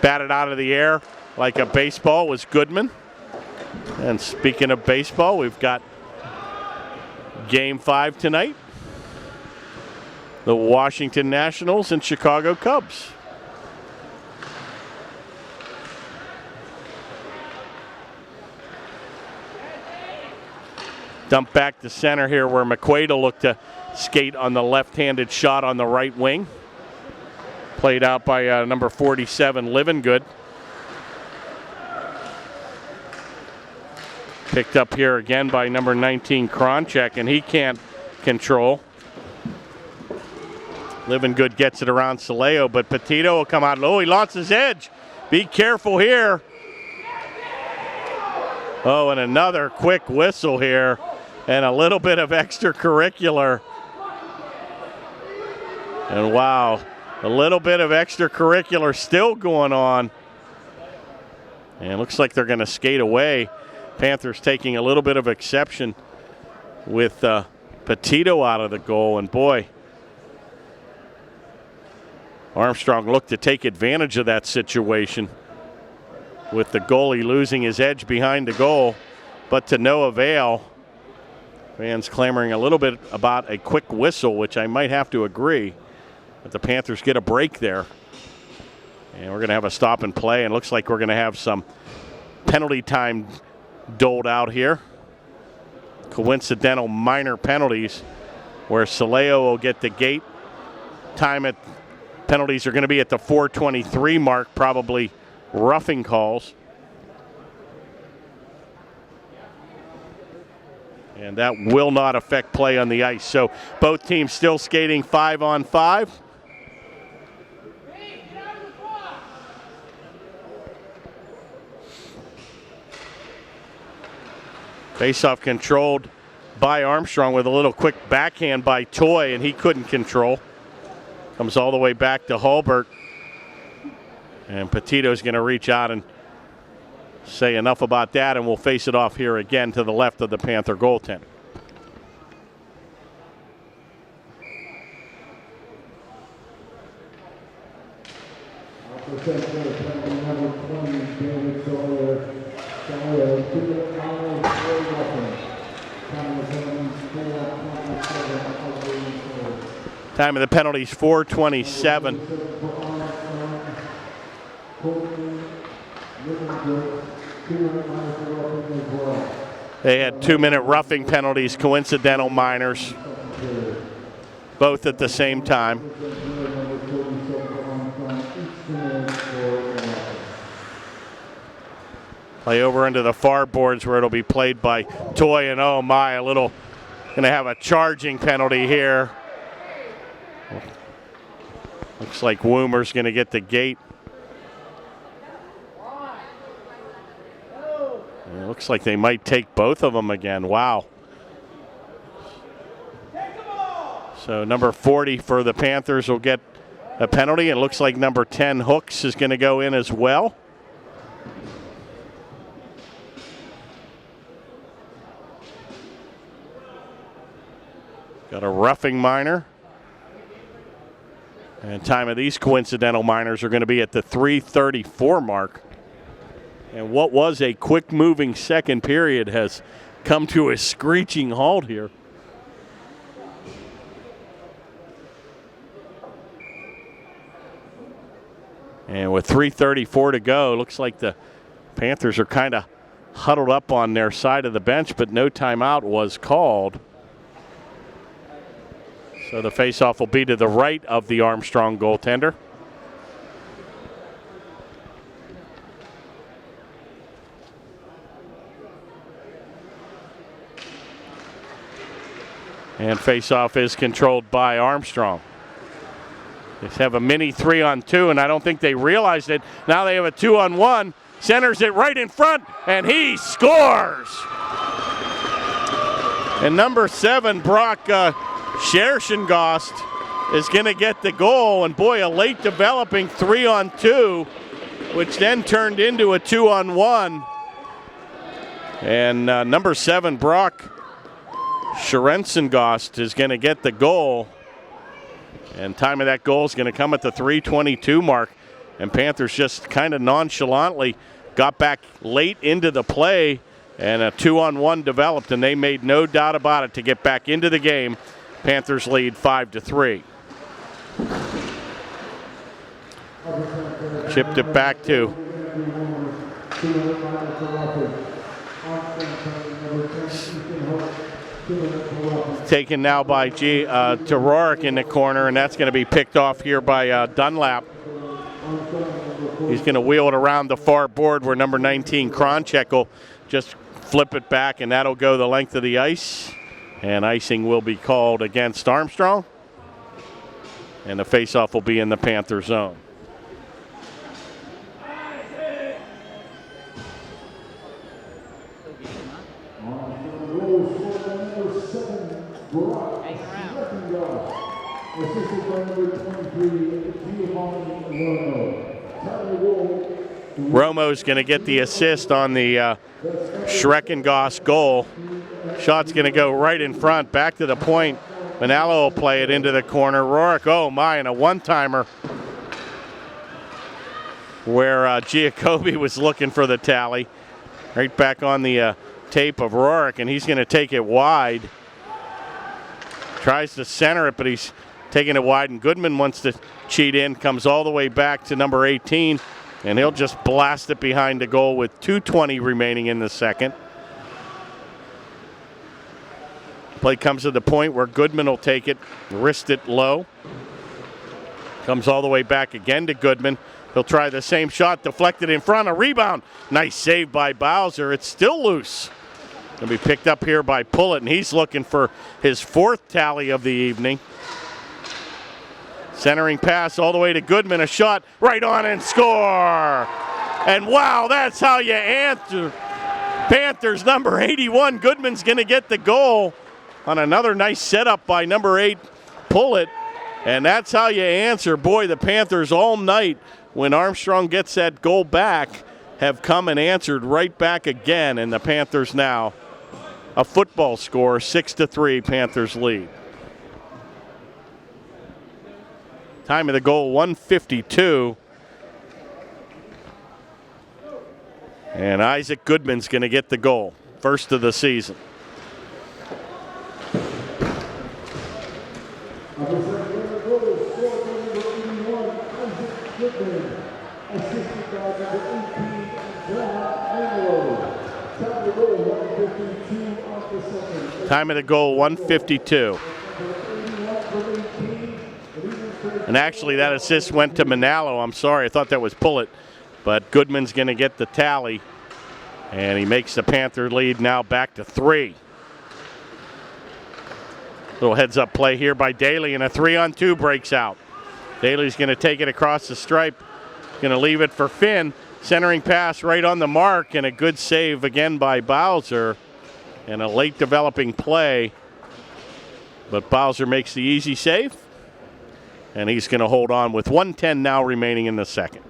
Batted out of the air like a baseball was Goodman. And speaking of baseball, we've got Game 5 tonight. The Washington Nationals and Chicago Cubs. Dump back to center here where McQuaid will look to skate on the left-handed shot on the right wing. Played out by number 47, Livingood. Picked up here again by number 19, Kronchek, and he can't control. Livingood gets it around Saleo, but Petito will come out low. He lost his edge. Be careful here. Oh, and another quick whistle here, and a little bit of extracurricular. And wow, a little bit of extracurricular still going on. And it looks like they're going to skate away. Panthers taking a little bit of exception with Petito out of the goal. And boy, Armstrong looked to take advantage of that situation. with the goalie losing his edge behind the goal, but to no avail. Fans clamoring a little bit about a quick whistle, which I might have to agree. But the Panthers get a break there. And we're going to have a stop and play, and it looks like we're going to have some penalty time doled out here. Coincidental minor penalties where Soleo will get the gate. Penalties are going to be at the 4:23 mark, probably roughing calls. And that will not affect play on the ice. So both teams still skating 5-on-5. Faceoff controlled by Armstrong with a little quick backhand by Toy, and he couldn't control. Comes all the way back to Hulbert. And Petito's going to reach out and say enough about that, and we'll face it off here again to the left of the Panther goaltender. Time of the penalties, 4:27. They had 2-minute roughing penalties, coincidental minors, both at the same time. Play over into the far boards where it'll be played by Toy, and oh my, going to have a charging penalty here. Looks like Woomer's going to get the gate. And it looks like they might take both of them again. Wow. So number 40 for the Panthers will get a penalty. It looks like number 10, Hooks, is going to go in as well. Got a roughing minor. And time of these coincidental minors are going to be at the 3:34 mark. And what was a quick-moving second period has come to a screeching halt here. And with 3:34 to go, looks like the Panthers are kind of huddled up on their side of the bench, but no timeout was called. So the faceoff will be to the right of the Armstrong goaltender. And faceoff is controlled by Armstrong. They have a mini 3-on-2, and I don't think they realized it. Now they have a 2-on-1. Centers it right in front, and he scores! And number 7, Brock Scherschengost, is going to get the goal, and boy, a late developing 3-on-2, which then turned into a 2-on-1. And number 7, Brock Scherschengost, is going to get the goal. And time of that goal is going to come at the 3:22 mark. And Panthers just kind of nonchalantly got back late into the play, and a 2-on-1 developed, and they made no doubt about it to get back into the game. Panthers lead 5-3. Chipped it back to taken now by to Rourke in the corner, and that's going to be picked off here by Dunlap. He's going to wheel it around the far board where number 19, Kronchek, will just flip it back, and that'll go the length of the ice. And icing will be called against Armstrong. And the faceoff will be in the Panther zone. Romo's going to get the assist on the Scherschengost goal. Shot's going to go right in front, back to the point. Manalo will play it into the corner. Rourke, oh my, and a one-timer. where Giacobbe was looking for the tally. Right back on the tape of Rourke, and he's going to take it wide. Tries to center it, but he's taking it wide, and Goodman wants to cheat in, comes all the way back to number 18, and he'll just blast it behind the goal with 2:20 remaining in the second. Play comes to the point where Goodman will take it, wrist it low. Comes all the way back again to Goodman. He'll try the same shot, deflected in front, a rebound. Nice save by Bowser. It's still loose. Going to be picked up here by Pullett, and he's looking for his 4th tally of the evening. Centering pass all the way to Goodman, a shot right on and score. And wow, that's how you answer. Panthers number 81, Goodman's going to get the goal on another nice setup by number 8, Pullett. And that's how you answer. Boy, the Panthers all night, when Armstrong gets that goal back, have come and answered right back again. And the Panthers now a football score, 6-3, Panthers lead. Time of the goal, 1:52. And Isaac Goodman's going to get the goal, first of the season. Time of the goal, 1:52. And actually that assist went to Manalo. I'm sorry, I thought that was Pullett. But Goodman's going to get the tally. And he makes the Panther lead now back to 3. Little heads-up play here by Daly, and a 3-on-2 breaks out. Daly's going to take it across the stripe. Going to leave it for Finn. Centering pass right on the mark, and a good save again by Bowser. And a late developing play. But Bowser makes the easy save. And he's going to hold on with 1:10 now remaining in the second.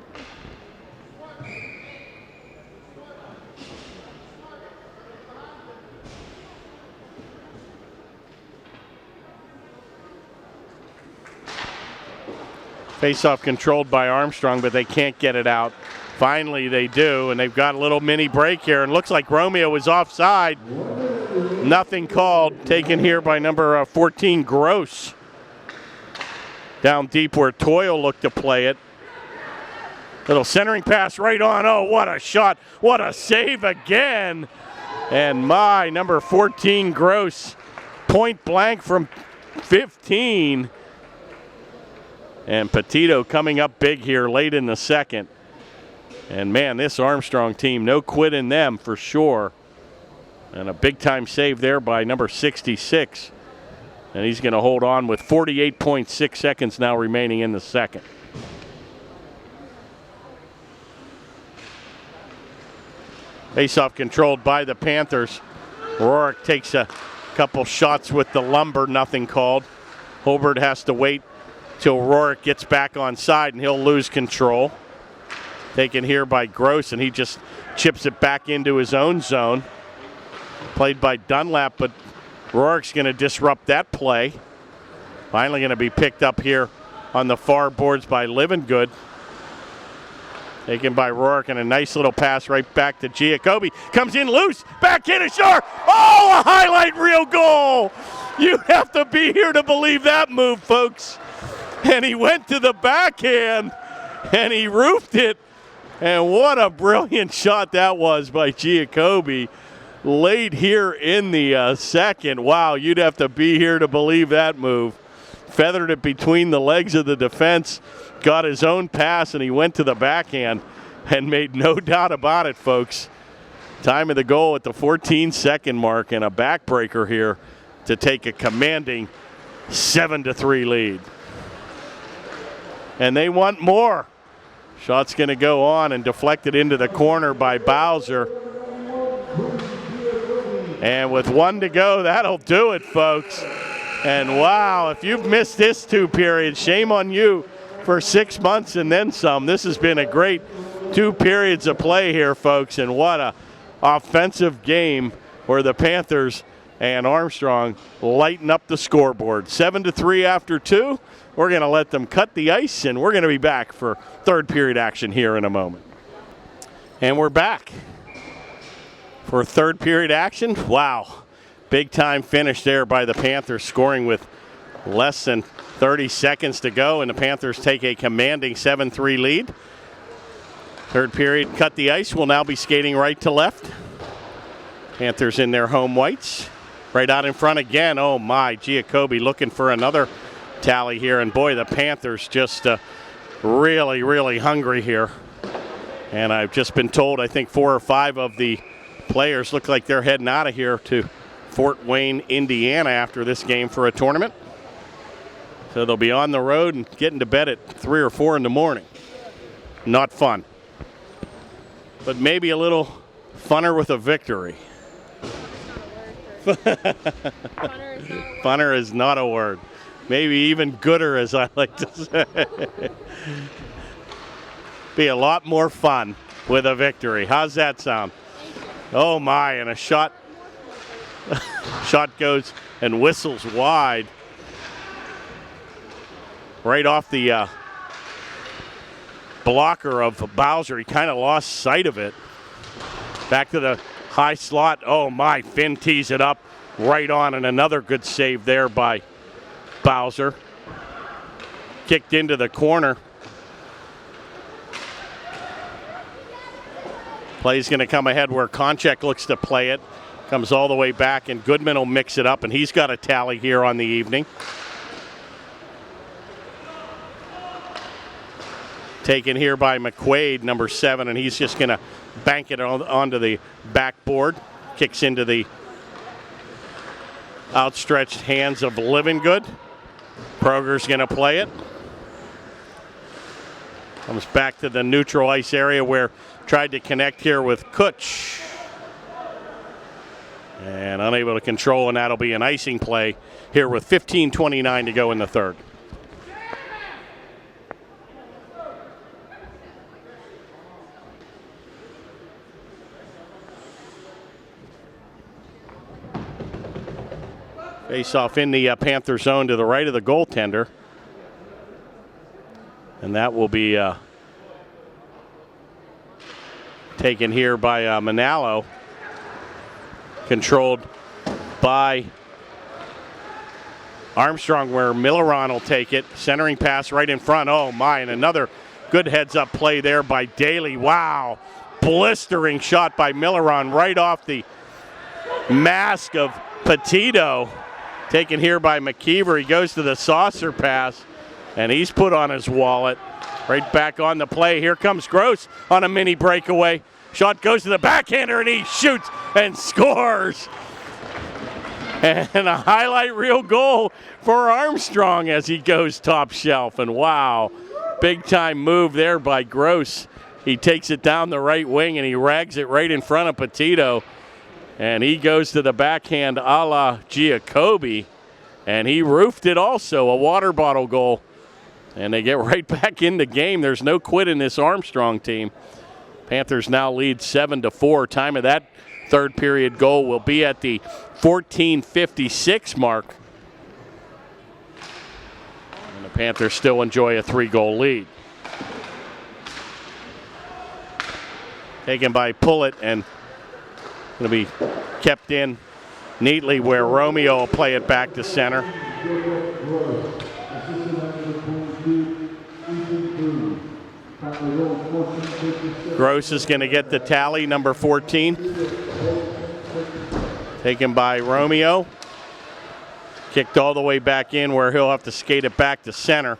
Face-off controlled by Armstrong, but they can't get it out. Finally they do, and they've got a little mini break here, and looks like Romeo was offside. Nothing called, taken here by number 14, Gross. Down deep where Toyle looked to play it. Little centering pass right on. Oh, what a shot. What a save again. And my number 14, Gross, point blank from 15. And Petito coming up big here late in the second. And man, this Armstrong team, no quit in them for sure. And a big time save there by number 66. And he's going to hold on with 48.6 seconds now remaining in the second. Face-off controlled by the Panthers. Rourke takes a couple shots with the lumber, nothing called. Hobart has to wait till Rourke gets back on side, and he'll lose control. Taken here by Gross, and he just chips it back into his own zone. Played by Dunlap, but Rourke's going to disrupt that play. Finally going to be picked up here on the far boards by Livengood. Taken by Rourke, and a nice little pass right back to Giacobbe. Comes in loose, back in ashore. Oh, a highlight reel goal. You have to be here to believe that move, folks. And he went to the backhand, and he roofed it. And what a brilliant shot that was by Giacobbe late here in the second. Wow, you'd have to be here to believe that move. Feathered it between the legs of the defense, got his own pass, and he went to the backhand and made no doubt about it, folks. Time of the goal at the 14-second mark, and a backbreaker here to take a commanding 7-3 lead. And they want more. Shot's going to go on and deflected into the corner by Bowser. And with 1 to go, that'll do it, folks. And wow, if you've missed this 2 periods, shame on you for 6 months and then some. This has been a great 2 periods of play here, folks. And what a offensive game where the Panthers and Armstrong lighten up the scoreboard. 7-3 after 2. We're going to let them cut the ice, and we're going to be back for third period action here in a moment. And we're back for third period action. Wow, big time finish there by the Panthers, scoring with less than 30 seconds to go, and the Panthers take a commanding 7-3 lead. Third period, cut the ice. Will now be skating right to left. Panthers in their home whites. Right out in front again. Oh my, Giacobbe looking for another tally here. And boy, the Panthers just really, really hungry here. And I've just been told, I think 4 or 5 of the players look like they're heading out of here to Fort Wayne, Indiana after this game for a tournament. So they'll be on the road and getting to bed at 3 or 4 in the morning. Not fun. But maybe a little funner with a victory. Funner is not a word. Maybe even gooder, as I like to say. Be a lot more fun with a victory. How's that sound? Oh my, and a shot. Shot goes and whistles wide. Right off the blocker of Bowser. He kind of lost sight of it. Back to the high slot. Oh my, Finn tees it up right on, and another good save there by Bowser. Kicked into the corner. Play's going to come ahead where Konchek looks to play it. Comes all the way back, and Goodman will mix it up, and he's got a tally here on the evening. Taken here by McQuaid, number 7, and he's just going to bank it onto the backboard. Kicks into the outstretched hands of Livingood. Proger's going to play it. Comes back to the neutral ice area where tried to connect here with Kutch. And unable to control, and that'll be an icing play here with 15:29 to go in the third. Face off in the Panther zone to the right of the goaltender. And that will be taken here by Manalo. Controlled by Armstrong, where Milleron will take it. Centering pass right in front. Oh my, and another good heads-up play there by Daly. Wow, blistering shot by Milleron right off the mask of Petito. Taken here by McKeever. He goes to the saucer pass, and he's put on his wallet. Right back on the play. Here comes Gross on a mini breakaway. Shot goes to the backhander, and he shoots and scores. And a highlight reel goal for Armstrong as he goes top shelf. And wow, big time move there by Gross. He takes it down the right wing, and he rags it right in front of Petito. And he goes to the backhand a la Giacobbe. And he roofed it also, a water bottle goal. And they get right back in the game. There's no quit in this Armstrong team. Panthers now lead 7-4. Time of that third period goal will be at the 14:56 mark. And the Panthers still enjoy a 3-goal lead. Taken by Pullet and going to be kept in neatly where Romeo will play it back to center. Gross is going to get the tally, number 14. Taken by Romeo. Kicked all the way back in where he'll have to skate it back to center.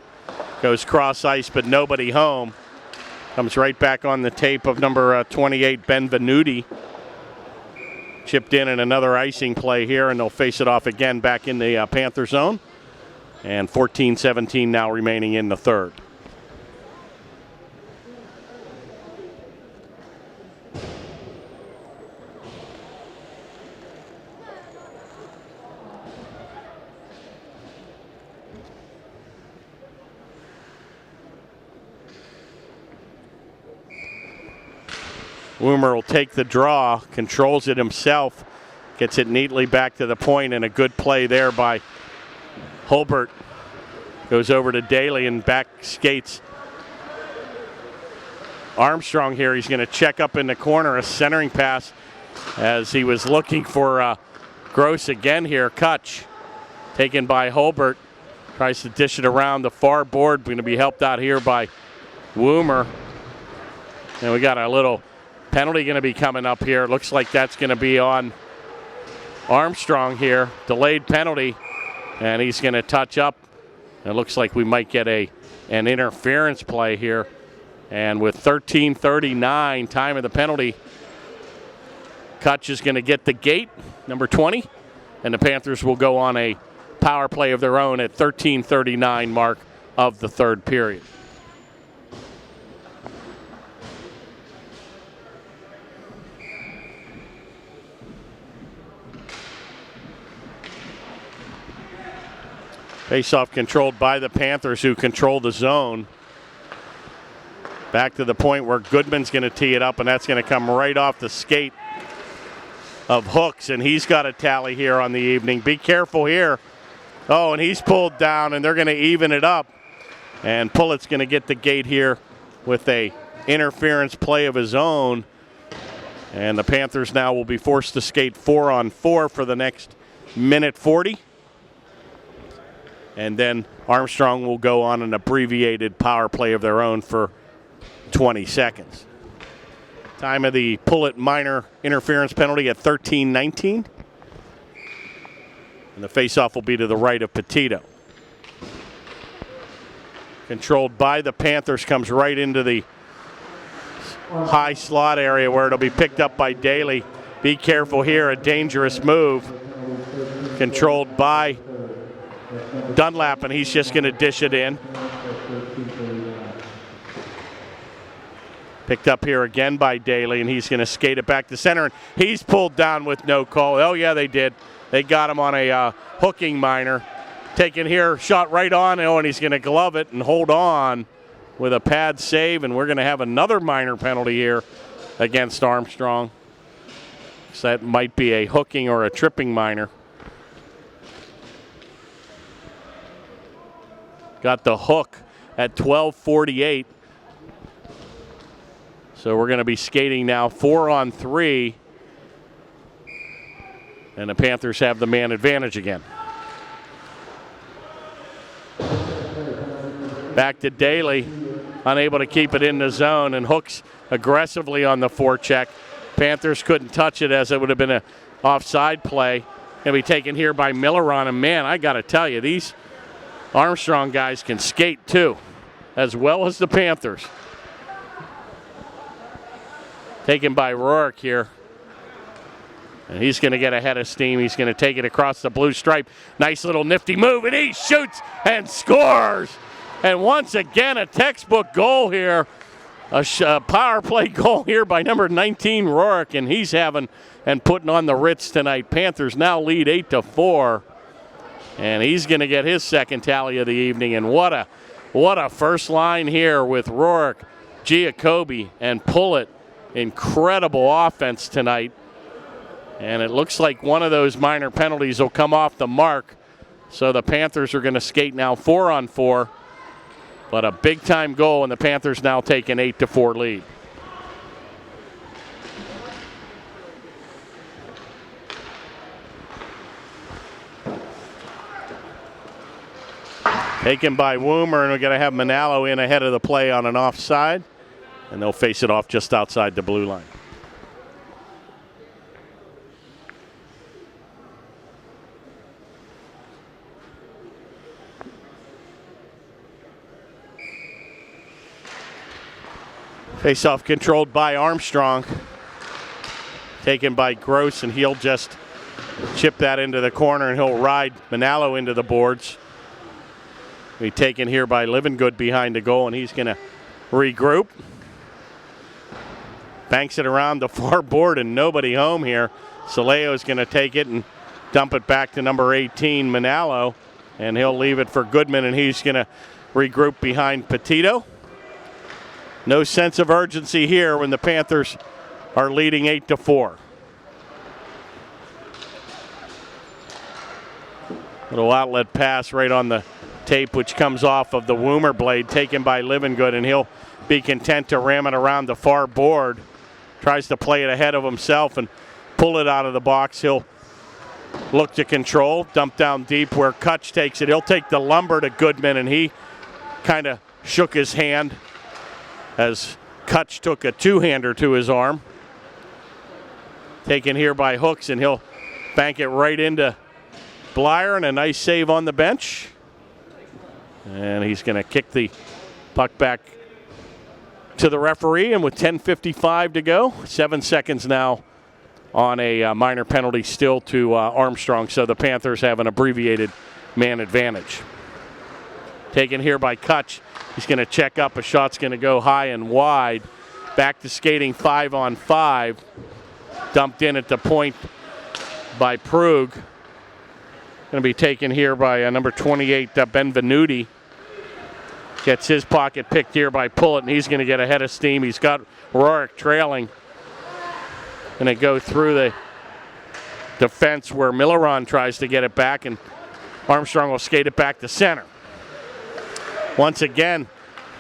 Goes cross ice, but nobody home. Comes right back on the tape of number 28, Benvenuti. Chipped in and another icing play here, and they'll face it off again back in the Panther zone. And 14-17 now remaining in the third. Woomer will take the draw, controls it himself, Gets it neatly back to the point, and a good play there by Holbert. Goes over to Daly and back skates Armstrong here. He's going to check up in the corner, a centering pass as he was looking for Gross again here. Kutch taken by Holbert. Tries to dish it around the far board. Going to be helped out here by Woomer. And we got a little penalty going to be coming up here. Looks like that's going to be on Armstrong here. Delayed penalty. And he's going to touch up. It looks like we might get an interference play here. And with 13:39 time of the penalty, Kutch is going to get the gate, number 20. And the Panthers will go on a power play of their own at 13:39 mark of the third period. Face-off controlled by the Panthers, who control the zone. Back to the point where Goodman's going to tee it up, and that's going to come right off the skate of Hooks, and he's got a tally here on the evening. Be careful here. Oh, and he's pulled down, and they're going to even it up. And Pullett's going to get the gate here with a interference play of his own. And the Panthers now will be forced to skate 4-on-4 for the next minute 40. And then Armstrong will go on an abbreviated power play of their own for 20 seconds. Time of the Pullett minor interference penalty at 13:19. And the faceoff will be to the right of Petito. Controlled by the Panthers, comes right into the high slot area where it'll be picked up by Daly. Be careful here, a dangerous move. Controlled by Dunlap, and he's just going to dish it in. Picked up here again by Daly, and he's going to skate it back to center. And he's pulled down with no call. Oh, yeah, they did. They got him on a hooking minor. Taken here, shot right on. Oh, and he's going to glove it and hold on with a pad save. And we're going to have another minor penalty here against Armstrong. So that might be a hooking or a tripping minor. Got the hook at 12:48. So we're going to be skating now 4-on-3. And the Panthers have the man advantage again. Back to Daly, unable to keep it in the zone, and Hooks aggressively on the forecheck. Panthers couldn't touch it as it would have been an offside play. Going to be taken here by Milleron, and man, I got to tell you, these Armstrong guys can skate too, as well as the Panthers. Taken by Rourke here. And he's going to get ahead of steam. He's going to take it across the blue stripe. Nice little nifty move, and he shoots and scores. And once again, a textbook goal here. A power play goal here by number 19, Rourke, and he's having and putting on the Ritz tonight. Panthers now lead 8-4. And he's going to get his second tally of the evening. And what a first line here with Rourke, Giacobbe, and Pullett. Incredible offense tonight. And it looks like one of those minor penalties will come off the mark. So the Panthers are going to skate now 4-on-4. But a big-time goal, and the Panthers now take an 8-4 lead. Taken by Woomer, and we're going to have Manalo in ahead of the play on an offside. And they'll face it off just outside the blue line. Face-off controlled by Armstrong. Taken by Gross, and he'll just chip that into the corner, and he'll ride Manalo into the boards. Be taken here by Livengood behind the goal, and he's going to regroup. Banks it around the far board, and nobody home here. Soleil's going to take it and dump it back to number 18, Manalo, and he'll leave it for Goodman, and he's going to regroup behind Petito. No sense of urgency here when the Panthers are leading 8-4. Little outlet pass right on the tape, which comes off of the Woomer blade, taken by Livingood, and he'll be content to ram it around the far board. Tries to play it ahead of himself and pull it out of the box. He'll look to control, dump down deep where Kutch takes it. He'll take the lumber to Goodman, and he kind of shook his hand as Kutch took a two-hander to his arm. Taken here by Hooks, and he'll bank it right into Blyer, and a nice save on the bench. And he's going to kick the puck back to the referee, and with 10:55 to go, 7 seconds now on a minor penalty still to Armstrong, so the Panthers have an abbreviated man advantage. Taken here by Kutch. He's going to check up. A shot's going to go high and wide. Back to skating 5-on-5. Dumped in at the point by Prug. Going to be taken here by number 28, Benvenuti. Gets his pocket picked here by Pullet, and he's going to get ahead of steam. He's got Rourke trailing. Going to go through the defense where Milleron tries to get it back, and Armstrong will skate it back to center. Once again,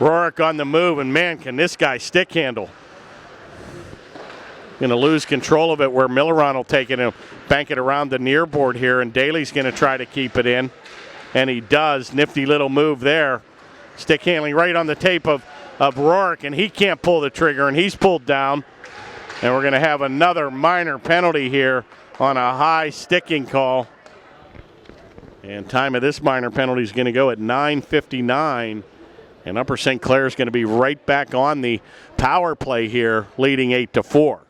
Rourke on the move, and man, can this guy stick handle. Going to lose control of it where Milleron will take it and bank it around the near board here, and Daly's going to try to keep it in, and he does. Nifty little move there. Stick handling right on the tape of Rourke, and he can't pull the trigger, and he's pulled down. And we're going to have another minor penalty here on a high sticking call. And time of this minor penalty is going to go at 9:59. And Upper St. Clair is going to be right back on the power play here, leading 8-4.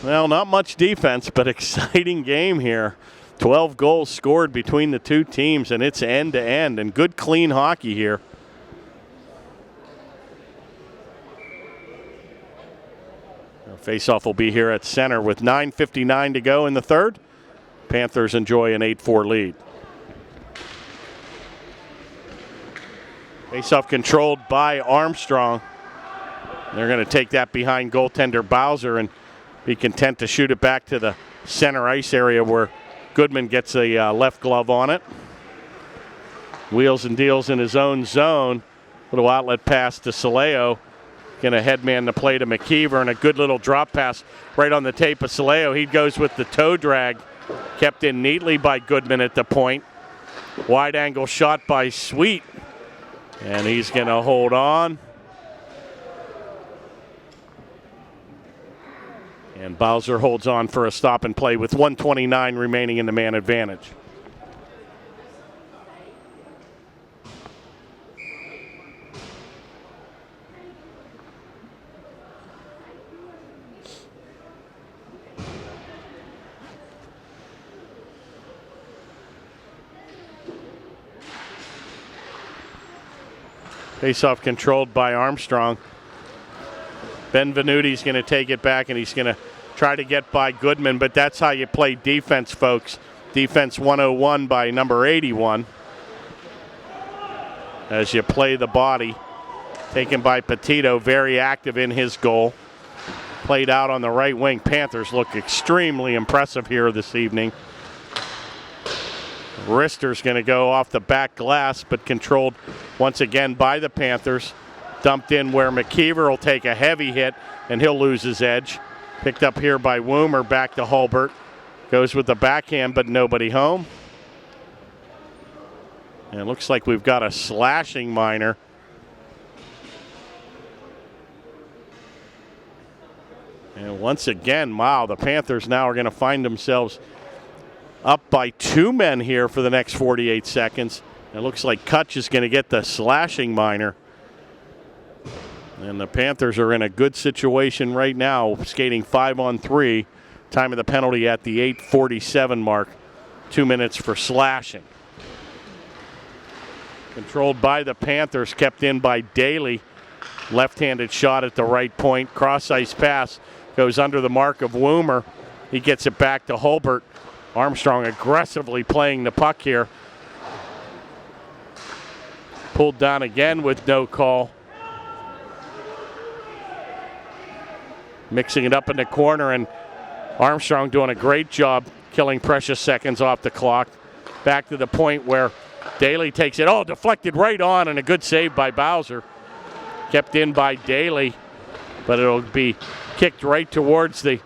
Well, not much defense, but exciting game here. 12 goals scored between the two teams, and it's end-to-end, and good, clean hockey here. Faceoff will be here at center with 9:59 to go in the third. Panthers enjoy an 8-4 lead. Faceoff controlled by Armstrong. They're going to take that behind goaltender Bowser and be content to shoot it back to the center ice area where Goodman gets a left glove on it. Wheels and deals in his own zone. Little outlet pass to Soleo. Going to headman the play to McKeever, and a good little drop pass right on the tape of Soleo. He goes with the toe drag. Kept in neatly by Goodman at the point. Wide angle shot by Sweet. And he's going to hold on. And Bowser holds on for a stop and play with 1:29 remaining in the man advantage. Faceoff controlled by Armstrong. Benvenuti's going to take it back, and he's going to try to get by Goodman, but that's how you play defense, folks. Defense 101 by number 81. As you play the body. Taken by Petito, very active in his goal. Played out on the right wing. Panthers look extremely impressive here this evening. Rister's going to go off the back glass, but controlled once again by the Panthers. Dumped in where McKeever will take a heavy hit, and he'll lose his edge. Picked up here by Woomer, back to Hulbert. Goes with the backhand, but nobody home. And it looks like we've got a slashing minor. And once again, wow, the Panthers now are going to find themselves up by two men here for the next 48 seconds. It looks like Kutch is going to get the slashing minor. And the Panthers are in a good situation right now, skating 5-on-3. Time of the penalty at the 8:47 mark. 2 minutes for slashing. Controlled by the Panthers, kept in by Daly. Left-handed shot at the right point. Cross-ice pass goes under the mark of Woomer. He gets it back to Hulbert. Armstrong aggressively playing the puck here. Pulled down again with no call. Mixing it up in the corner, and Armstrong doing a great job killing precious seconds off the clock. Back to the point where Daly takes it. Oh, deflected right on, and a good save by Bowser. Kept in by Daly, but it'll be kicked right towards the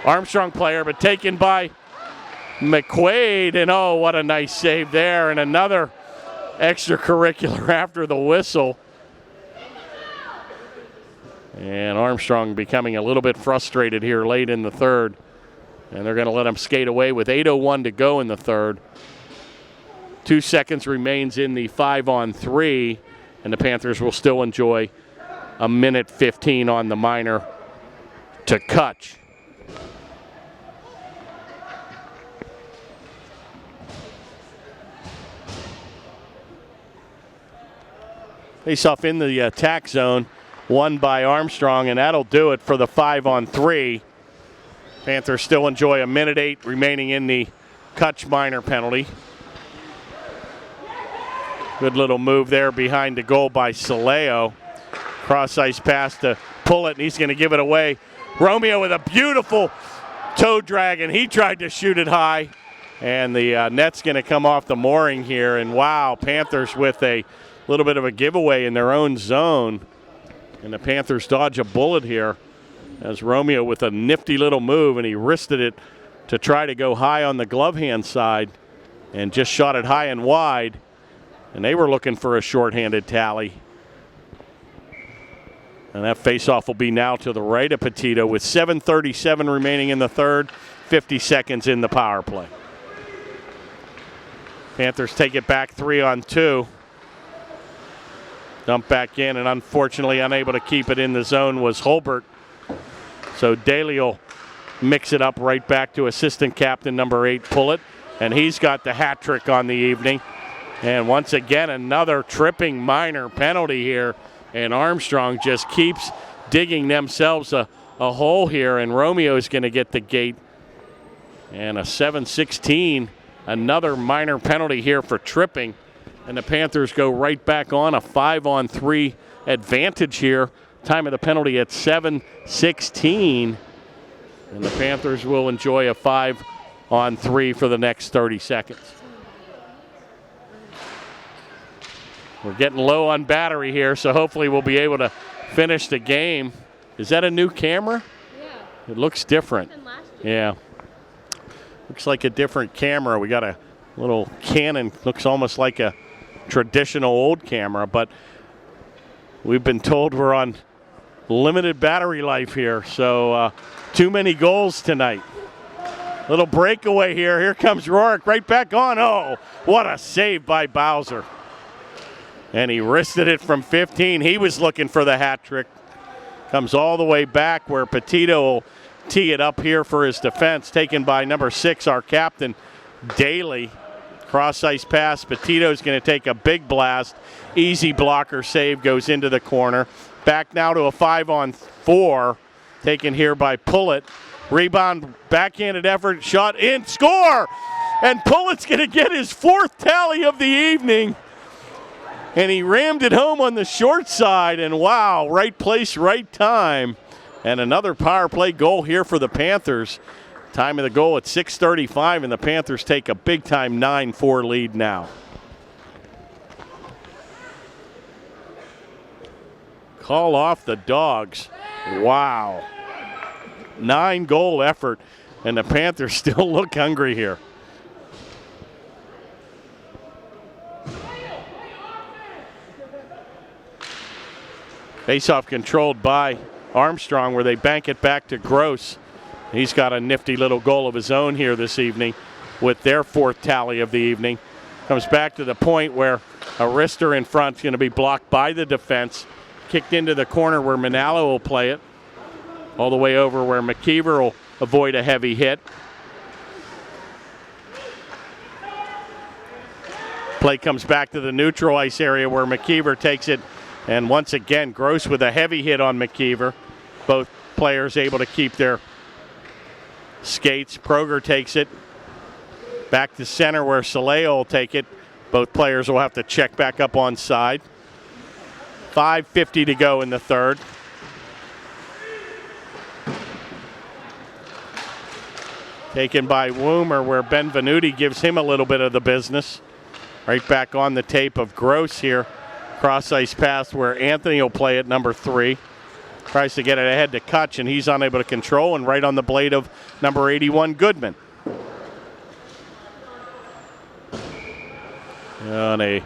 Armstrong player, but taken by McQuaid, and oh, what a nice save there, and another extracurricular after the whistle. And Armstrong becoming a little bit frustrated here late in the third, and they're going to let him skate away with 8:01 to go in the third. 2 seconds remains in the 5-on-3, and the Panthers will still enjoy a minute 15 on the minor to Kutch. Face off in the attack zone, won by Armstrong, and that'll do it for the 5-on-3. Panthers still enjoy a minute 8 remaining in the Kutch minor penalty. Good little move there behind the goal by Soleo. Cross ice pass to Pullett, and he's going to give it away. Romeo with a beautiful toe drag, and he tried to shoot it high. And the net's going to come off the mooring here. And wow, Panthers with a little bit of a giveaway in their own zone. And the Panthers dodge a bullet here as Romeo with a nifty little move, and he wristed it to try to go high on the glove hand side and just shot it high and wide. And they were looking for a shorthanded tally. And that faceoff will be now to the right of Petito with 7:37 remaining in the third, 50 seconds in the power play. Panthers take it back 3-on-2. Dump back in, and unfortunately unable to keep it in the zone was Holbert. So Daly will mix it up right back to assistant captain number 8, Pullett. And he's got the hat trick on the evening. And once again, another tripping minor penalty here. And Armstrong just keeps digging themselves a hole here. And Romeo is going to get the gate. And a 7-16, another minor penalty here for tripping. And the Panthers go right back on a 5-on-3 advantage here. Time of the penalty at 7:16. And the Panthers will enjoy a 5-on-3 for the next 30 seconds. We're getting low on battery here, so hopefully we'll be able to finish the game. Is that a new camera? Yeah. It looks different. Yeah. Looks like a different camera. We got a little Canon, looks almost like a traditional old camera, but we've been told we're on limited battery life here, so too many goals tonight. Little breakaway here. Here comes Rourke right back on. Oh, what a save by Bowser. And he wristed it from 15. He was looking for the hat trick. Comes all the way back where Petito will tee it up here for his defense, taken by number 6, our captain, Daly. Cross ice pass. Petito's going to take a big blast. Easy blocker save, goes into the corner. Back now to a 5-on-4, taken here by Pullett. Rebound, backhanded effort, shot in, score! And Pullett's going to get his 4th tally of the evening. And he rammed it home on the short side, and wow, right place, right time. And another power play goal here for the Panthers. Time of the goal at 6:35, and the Panthers take a big-time 9-4 lead now. Call off the Dogs. Wow. 9-goal effort, and the Panthers still look hungry here. Faceoff controlled by Armstrong, where they bank it back to Gross. He's got a nifty little goal of his own here this evening with their 4th tally of the evening. Comes back to the point where a wrister in front is going to be blocked by the defense. Kicked into the corner where Manalo will play it. All the way over where McKeever will avoid a heavy hit. Play comes back to the neutral ice area where McKeever takes it. And once again, Gross with a heavy hit on McKeever. Both players able to keep their skates. Proger takes it back to center where Soleo will take it. Both players will have to check back up on side. 5:50 to go in the third. Taken by Woomer, where Benvenuti gives him a little bit of the business. Right back on the tape of Gross here. Cross ice pass where Anthony will play at number 3. Tries to get it ahead to Kutch, and he's unable to control, and right on the blade of number 81, Goodman. And a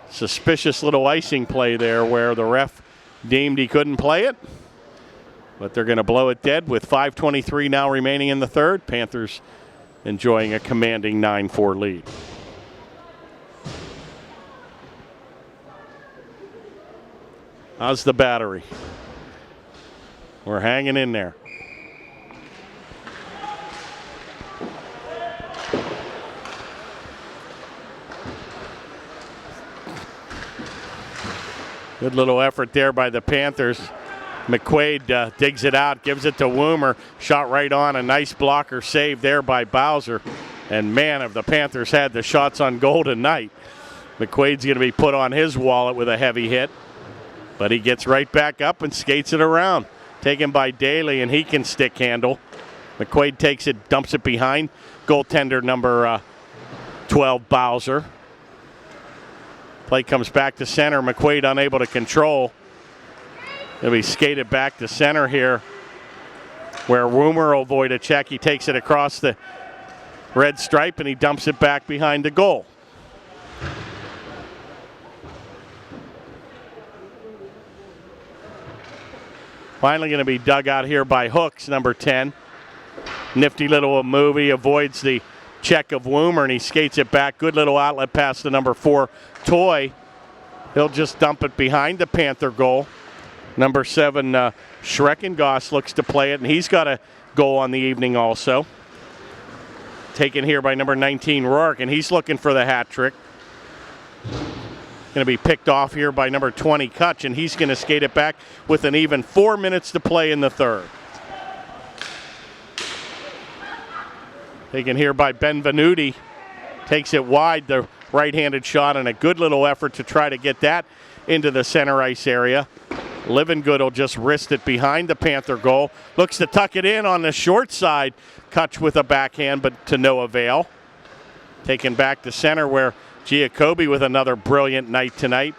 suspicious little icing play there where the ref deemed he couldn't play it. But they're going to blow it dead with 5:23 now remaining in the third. Panthers enjoying a commanding 9-4 lead. How's the battery? We're hanging in there. Good little effort there by the Panthers. McQuaid digs it out, gives it to Woomer. Shot right on. A nice blocker save there by Bowser. And man, if the Panthers had the shots on goal tonight, McQuaid's going to be put on his wallet with a heavy hit. But he gets right back up and skates it around. Taken by Daly, and he can stick handle. McQuaid takes it, dumps it behind goaltender number 12, Bowser. Play comes back to center. McQuaid unable to control. It'll be skated back to center here, where Woomer will avoid a check. He takes it across the red stripe, and he dumps it back behind the goal. Finally going to be dug out here by Hooks, number 10. Nifty little move. He avoids the check of Woomer, and he skates it back. Good little outlet pass to number 4, Toy. He'll just dump it behind the Panther goal. Number 7, Schreckengoss looks to play it, and he's got a goal on the evening also. Taken here by number 19, Rourke, and he's looking for the hat trick. Going to be picked off here by number 20, Kutch, and he's going to skate it back with an even 4 minutes to play in the third. Taken here by Benvenuti. Takes it wide, the right-handed shot, and a good little effort to try to get that into the center ice area. Livingood will just wrist it behind the Panther goal. Looks to tuck it in on the short side. Kutch with a backhand, but to no avail. Taken back to center where Giacobbe with another brilliant night tonight.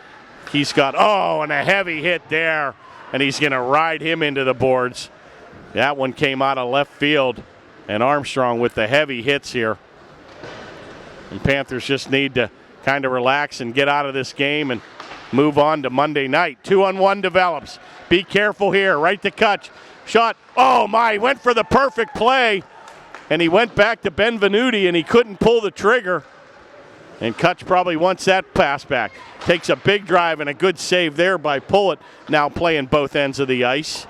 He's got, and a heavy hit there, and he's going to ride him into the boards. That one came out of left field, and Armstrong with the heavy hits here. And Panthers just need to kind of relax and get out of this game and move on to Monday night. 2-on-1 develops. Be careful here. Right to Kutch. Shot. Oh, my. Went for the perfect play. And he went back to Benvenuti, and he couldn't pull the trigger. And Kutch probably wants that pass back. Takes a big drive and a good save there by Pullet, now playing both ends of the ice.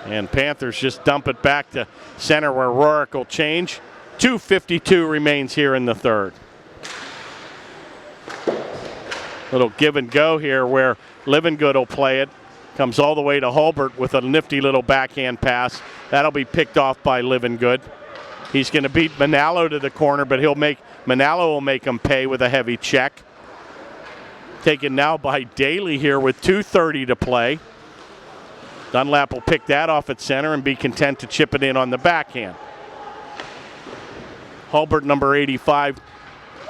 And Panthers just dump it back to center where Rourke will change. 2:52 remains here in the third. Little give and go here where Livingood will play it. Comes all the way to Hulbert with a nifty little backhand pass. That'll be picked off by Livingood. He's going to beat Manalo to the corner, but Manalo will make him pay with a heavy check. Taken now by Daly here with 2:30 to play. Dunlap will pick that off at center and be content to chip it in on the backhand. Hulbert, number 85,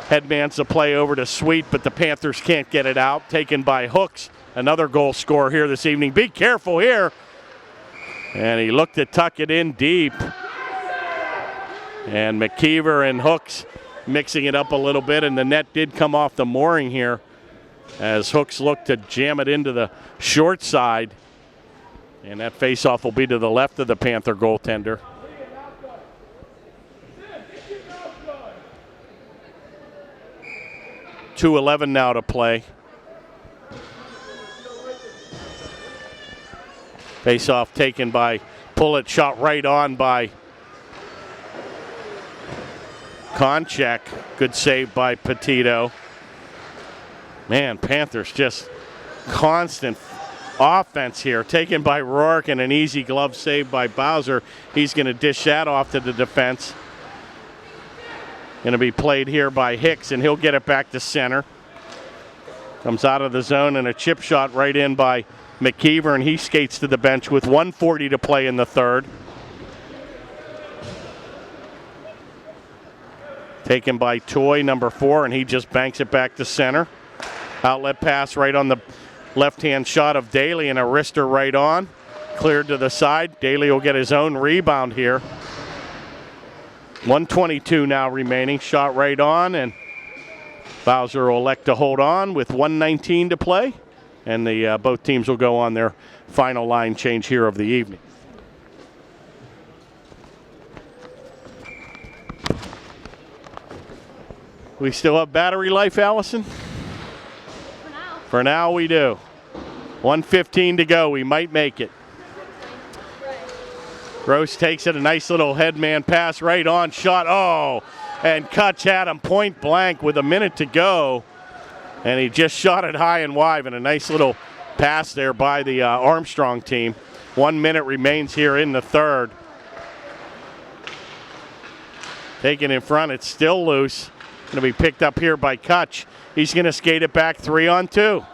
headmans the play over to Sweet, but the Panthers can't get it out. Taken by Hooks, another goal scorer here this evening. Be careful here. And he looked to tuck it in deep. And McKeever and Hooks mixing it up a little bit, and the net did come off the mooring here as Hooks looked to jam it into the short side. And that faceoff will be to the left of the Panther goaltender. .211 now to play. Faceoff taken by Pullet, shot right on by Konchak. Good save by Petito. Man, Panthers just constant offense here. Taken by Rourke and an easy glove save by Bowser. He's going to dish that off to the defense. Going to be played here by Hicks, and he'll get it back to center. Comes out of the zone, and a chip shot right in by McKeever, and he skates to the bench with 1:40 to play in the third. Taken by Toy, number 4, and he just banks it back to center. Outlet pass right on the left-hand shot of Daly, and a wrister right on. Cleared to the side. Daly will get his own rebound here. 1:22 now remaining. Shot right on, and Bowser will elect to hold on with 1:19 to play. And the both teams will go on their final line change here of the evening. We still have battery life, Allison? For now we do. 1:15 to go. We might make it. Gross takes it. A nice little headman pass right on. Shot. Oh, and Kutch had him point blank with a minute to go. And he just shot it high and wide. And a nice little pass there by the Armstrong team. 1 minute remains here in the third. Taken in front. It's still loose. Going to be picked up here by Kutch. He's going to skate it back 3-on-2.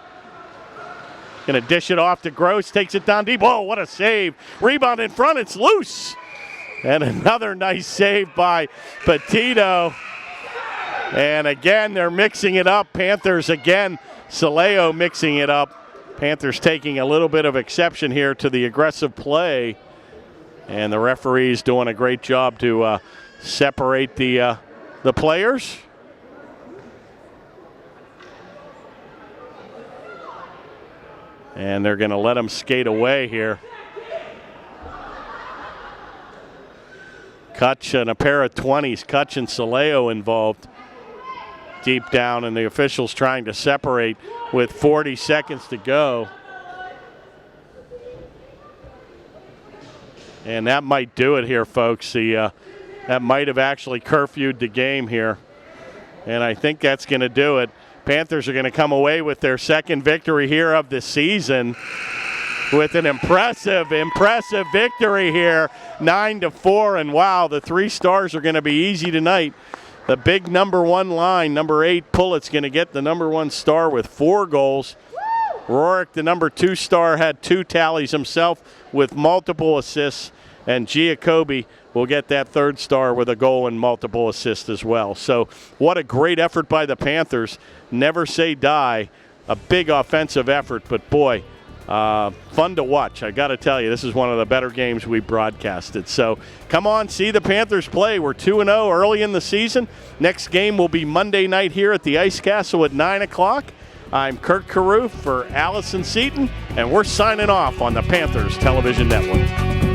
Going to dish it off to Gross. Takes it down deep. Oh, what a save. Rebound in front. It's loose. And another nice save by Petito. And again, they're mixing it up. Panthers again. Saleo mixing it up. Panthers taking a little bit of exception here to the aggressive play. And the referee's doing a great job to separate the players. And they're going to let him skate away here. Kutch and a pair of 20s. Kutch and Saleo involved deep down, and the officials trying to separate with 40 seconds to go. And that might do it here, folks. That might have actually curfewed the game here. And I think that's going to do it. Panthers are going to come away with their second victory here of the season with an impressive victory here, 9-4. And wow, the 3 stars are going to be easy tonight. The big number 1 line, number 8 Pullett's going to get the number 1 star with 4 goals. Rourke, the number 2 star, had 2 tallies himself with multiple assists. And Giacobbe will get that 3rd star with a goal and multiple assists as well. So what a great effort by the Panthers. Never say die. A big offensive effort, but boy, fun to watch. I got to tell you, this is one of the better games we broadcasted. So come on, see the Panthers play. We're 2-0 early in the season. Next game will be Monday night here at the Ice Castle at 9 o'clock. I'm Kurt Carew for Allison Seaton, and we're signing off on the Panthers Television Network.